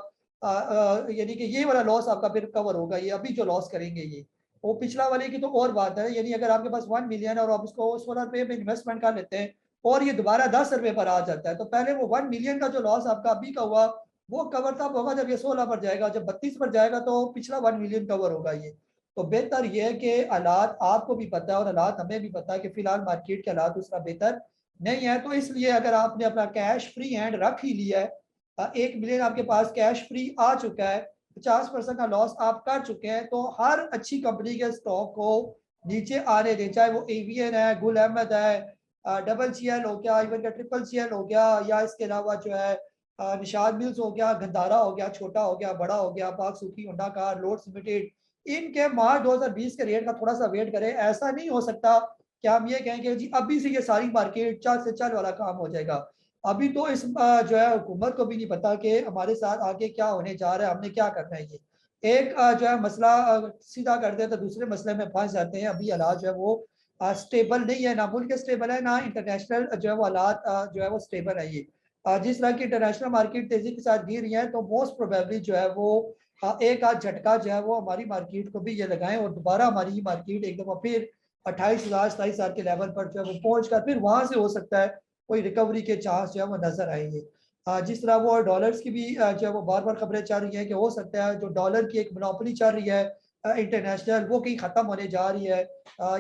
यानी कि ये वाला लॉस आपका फिर कवर होगा। ये अभी जो लॉस करेंगे ये वो पिछला वाले की तो और बात है। यानी अगर आपके पास 1 मिलियन और आप उसको 16 रुपए में इन्वेस्टमेंट कर लेते हैं और ये दोबारा 10 रुपए पर आ जाता है, तो पहले वो 1 मिलियन का जो लॉस आपका अभी का हुआ वो कवर तब होगा जब ये 16 पर जाएगा। जब 32 पर जाएगा तो पिछला 1 मिलियन कवर होगा ये। तो बेहतर ये है कि हालात आपको भी पता है और हालात हमें भी पता है कि फिलहाल मार्केट के हालात उसका बेहतर नहीं है। तो इसलिए अगर आपने अपना कैश फ्री हैंड रख ही लिया है, 1 मिलियन आपके पास कैश फ्री आ चुका है, 50% का लॉस आप कर चुके हैं, तो हर अच्छी कंपनी के स्टॉक को नीचे आने दें, चाहे वो एवीएन है, गुल अहमद है, डबल सीएल हो गया, इवन का ट्रिपल सीएल हो गया, या इसके अलावा जो है निशाद मिल्स हो गया, गंधारा हो गया, छोटा हो गया, बड़ा हो गया, पाक सूखी, होंडा कार, लोड्स लिमिटेड। इनके मार्च 2020 के रेट का थोड़ा सा वेट करें। ऐसा नहीं हो सकता कि हम ये कहें कि जी अभी से ये सारी मार्केट चल से चल वाला काम हो जाएगा। अभी तो इस जो है हुकूमत को भी नहीं पता कि हमारे साथ आगे क्या होने जा रहा है, हमने क्या करना है। ये एक जो है मसला सीधा करते हैं तो दूसरे मसले में फंस जाते हैं। अभी हालात जो है वो स्टेबल नहीं है, ना मुल्क स्टेबल है, ना इंटरनेशनल जो है वो हालात जो है वो स्टेबल है। ये जिस तरह की इंटरनेशनल मार्केट तेजी के साथ गिर रही है, तो मोस्ट प्रोबेबली जो है वो एक आध झटका जो है वो हमारी मार्केट को भी ये लगाएं और दोबारा हमारी मार्केट एक दफा फिर 28,000-27,000 के लेवल पर जो है वो पहुंच कर फिर वहां से हो सकता है कोई रिकवरी के चांस जो है वो नजर आएंगे। जिस तरह वो डॉलर्स की भी जो है वो बार बार खबरें चल रही हैं कि हो सकता है जो डॉलर की एक मोनोपोली चल रही है इंटरनेशनल, वो कहीं खत्म होने जा रही है,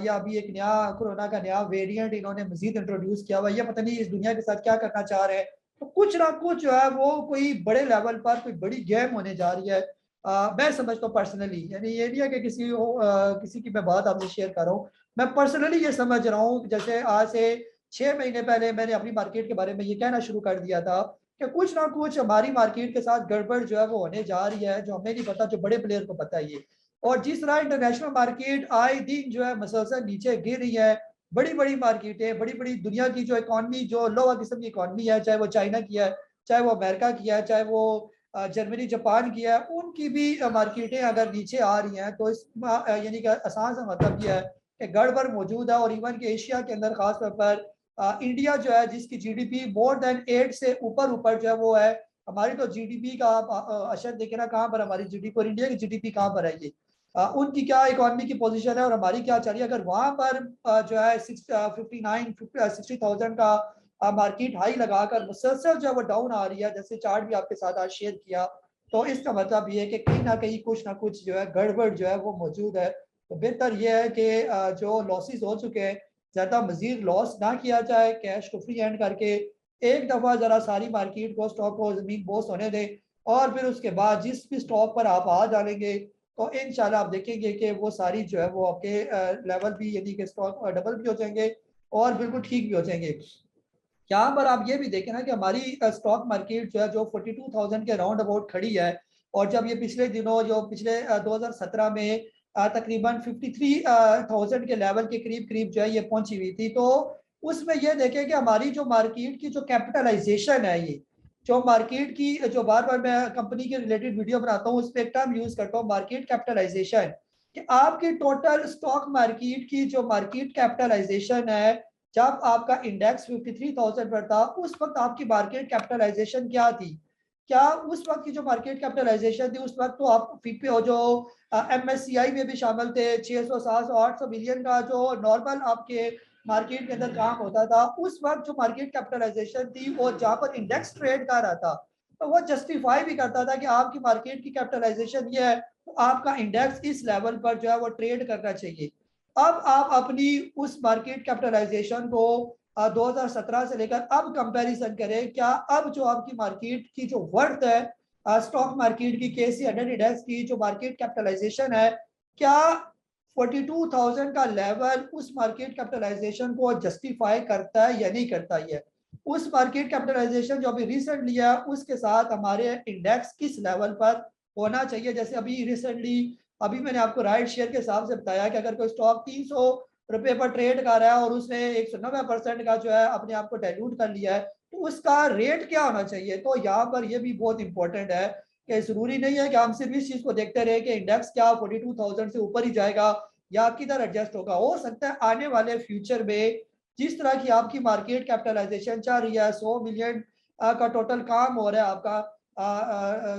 या अभी एक नया कोरोना का नया वेरिएंट इन्होंने मजीद इंट्रोड्यूस किया हुआ है, ये पता नहीं इस दुनिया के साथ क्या करना चाह रहे हैं। तो कुछ ना कुछ जो है वो कोई बड़े लेवल पर कोई बड़ी गेम होने जा रही है। मैं समझता हूँ पर्सनली, यानी ये नहीं है कि किसी की मैं बात आपसे शेयर कर रहा हूँ, मैं पर्सनली ये समझ रहा हूँ। जैसे आज से 6 महीने पहले मैंने अपनी मार्केट के बारे में ये कहना शुरू कर दिया था कि कुछ ना कुछ हमारी मार्केट के साथ गड़बड़ जो है वो होने जा रही है, जो हमें नहीं पता, जो बड़े प्लेयर को पता है ये। और जिस तरह इंटरनेशनल मार्केट आए दिन जो है मसलसल नीचे गिर रही है, बड़ी बड़ी मार्केटें, बड़ी बड़ी दुनिया की जो इकॉनमी, जो लोअर किस्म की इकॉनमी है, चाहे वो चाइना की है, चाहे वो अमेरिका की है, चाहे वो जर्मनी जापान की है, उनकी भी मार्केटें अगर नीचे आ रही हैं, तो इस यानी कि आसान सा मतलब यह है कि गड़बड़ मौजूद है। और इवन के एशिया के अंदर खास तौर पर इंडिया जो है जिसकी जीडीपी मोर देन 8 से ऊपर जो है वो है, हमारी तो जीडीपी का अशर देखे ना कहाँ पर हमारी जीडीपी और इंडिया की जीडीपी कहाँ पर है ये, उनकी क्या इकोनॉमी की पोजीशन है और हमारी क्या चल रही है। अगर वहां पर जो है 60,000 का मार्केट हाई लगाकर मुसलसल जो है वो डाउन आ रही है, जैसे चार्ट भी आपके साथ आज शेयर किया, तो इसका मतलब ये है कि कहीं ना कहीं कुछ ना कुछ जो है गड़बड़ जो है वो मौजूद है। तो बेहतर ये है कि जो लॉसेस हो चुके हैं ज़्यादा मजीद लॉस ना किया जाए, कैश को फ्री हैंड करके एक दफ़ा ज़रा सारी मार्केट को, स्टॉक को ज़मीन बोस होने दें, और फिर उसके बाद जिस भी स्टॉक पर आप आ डालेंगे तो इंशाल्लाह आप देखेंगे कि वो सारी जो है वो आपके लेवल भी, यानी कि स्टॉक डबल भी हो जाएंगे और बिल्कुल ठीक भी हो जाएंगे। यहाँ पर आप ये भी देखें ना कि हमारी स्टॉक मार्केट जो है जो 42,000 के राउंड अबाउट खड़ी है, और जब ये पिछले दिनों जो पिछले 2017 में तकरीबन 53,000 के लेवल के करीब जो है ये पहुंची हुई थी, तो उसमें ये देखें कि हमारी जो मार्केट की जो कैपिटलाइजेशन है, ये जो मार्केट की, जो बार बार मैं कंपनी के रिलेटेड वीडियो बनाता हूँ उस पर एक टर्म यूज करता हूँ, मार्केट कैपिटलाइजेशन, कि आपकी टोटल स्टॉक मार्केट की जो मार्केट कैपिटलाइजेशन है, जब आपका इंडेक्स 53,000 पर था उस वक्त आपकी मार्केट कैपिटलाइजेशन क्या थी? क्या उस वक्त की जो मार्केट कैपिटलाइजेशन थी उस वक्त तो आप जो MSCI में भी शामिल थे, 600, 700, 800 बिलियन का जो नॉर्मल आपके मार्केट के अंदर काम होता था, उस वक्त जो मार्केट कैपिटलाइजेशन थी वो जहाँ पर इंडेक्स ट्रेड कर रहा था, तो वो जस्टिफाई भी करता था कि आपकी मार्केट की कैपिटलाइजेशन ये है तो आपका इंडेक्स इस लेवल पर जो है वो ट्रेड करना चाहिए। अब आप अपनी उस मार्केट कैपिटलाइजेशन को 2017 से लेकर अब कंपैरिजन करें, क्या अब जो आपकी मार्केट की जो वर्थ है स्टॉक मार्केट की केसी 100 इंडेक्स की जो मार्केट कैपिटलाइजेशन है, क्या 42,000 का लेवल उस मार्केट कैपिटलाइजेशन को जस्टिफाई करता है या नहीं करता है? उस मार्केट कैपिटलाइजेशन जो अभी रिसेंटली है उसके साथ हमारे इंडेक्स किस लेवल पर होना चाहिए? जैसे अभी रिसेंटली अभी मैंने आपको राइट शेयर के हिसाब से बताया कि अगर कोई स्टॉक 300 रुपए पर ट्रेड कर रहा है और उसने 190% का जो है अपने आप को डाइल्यूट कर लिया है, तो उसका रेट क्या होना चाहिए? तो यहाँ पर ये भी बहुत इंपॉर्टेंट है कि जरूरी नहीं है कि हम सिर्फ इस चीज को देखते रहे कि इंडेक्स क्या 42,000 से ऊपर ही जाएगा या किधर एडजस्ट होगा। हो सकता है आने वाले फ्यूचर में जिस तरह की आपकी मार्केट कैपिटलाइजेशन चल रही है, 100 मिलियन का टोटल काम हो रहा है आपका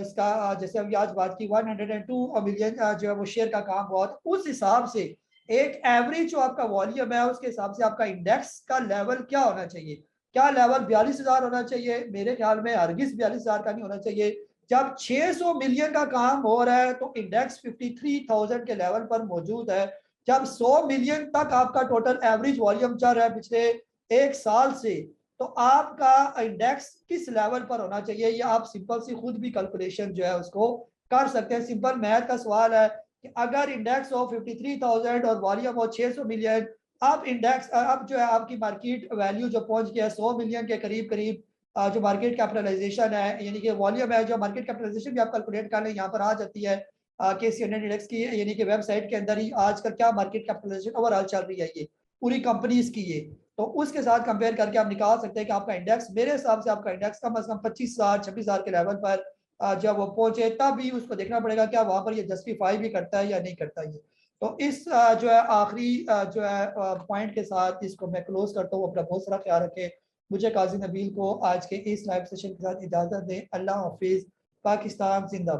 इसका, जैसे अभी आज बात की 102 मिलियन जो है वो शेयर का काम हुआ, तो उस हिसाब से एक एवरेज जो आपका वॉल्यूम है उसके हिसाब से आपका इंडेक्स का लेवल क्या होना चाहिए? क्या लेवल 42,000 होना चाहिए? मेरे ख्याल में हरगिज 42,000 का नहीं होना चाहिए। जब 600 मिलियन का काम हो रहा है तो इंडेक्स 53,000 के लेवल पर मौजूद है। जब 100 मिलियन तक आपका टोटल एवरेज वॉल्यूम चल रहा है पिछले एक साल से, तो आपका इंडेक्स किस लेवल पर होना चाहिए? ये आप सिंपल सी खुद भी कैलकुलेशन जो है उसको कर सकते हैं। सिंपल मैथ का सवाल है कि अगर इंडेक्स हो 53,000 और वॉल्यूम हो 600 मिलियन, अब इंडेक्स अब जो है आपकी मार्केट वैल्यू जो पहुंच गया 100 मिलियन के करीब करीब जो मार्केट कैपिटलाइजेशन है, यानी कि वॉल्यूम है, जो मार्केट कैपिटलाइजेशन भी आप कैलकुलेट कर लें यहाँ पर आ जाती है केसी 100 इंडेक्स की, यानी कि वेबसाइट के अंदर ही आजकल क्या मार्केट कैपिटलाइजेशन ओवरऑल चल रही है ये पूरी कंपनीज की ये, तो उसके साथ कंपेयर करके आप निकाल सकते हैं कि आपका इंडेक्स, मेरे हिसाब से आपका इंडेक्स कम से कम 25,000 26,000 के लेवल पर जब वो पहुंचे तब भी उसको देखना पड़ेगा क्या वहां पर ये जस्टिफाई भी करता है या नहीं करता ये। तो इस जो है आखिरी जो है पॉइंट के साथ इसको मैं क्लोज करता हूँ। अपना बहुत सारा ख्याल रखें। मुझे काजी नबील को आज के इस लाइव सेशन के साथ इजाजत दें। अल्लाह हाफिज। पाकिस्तान जिंदाबाद।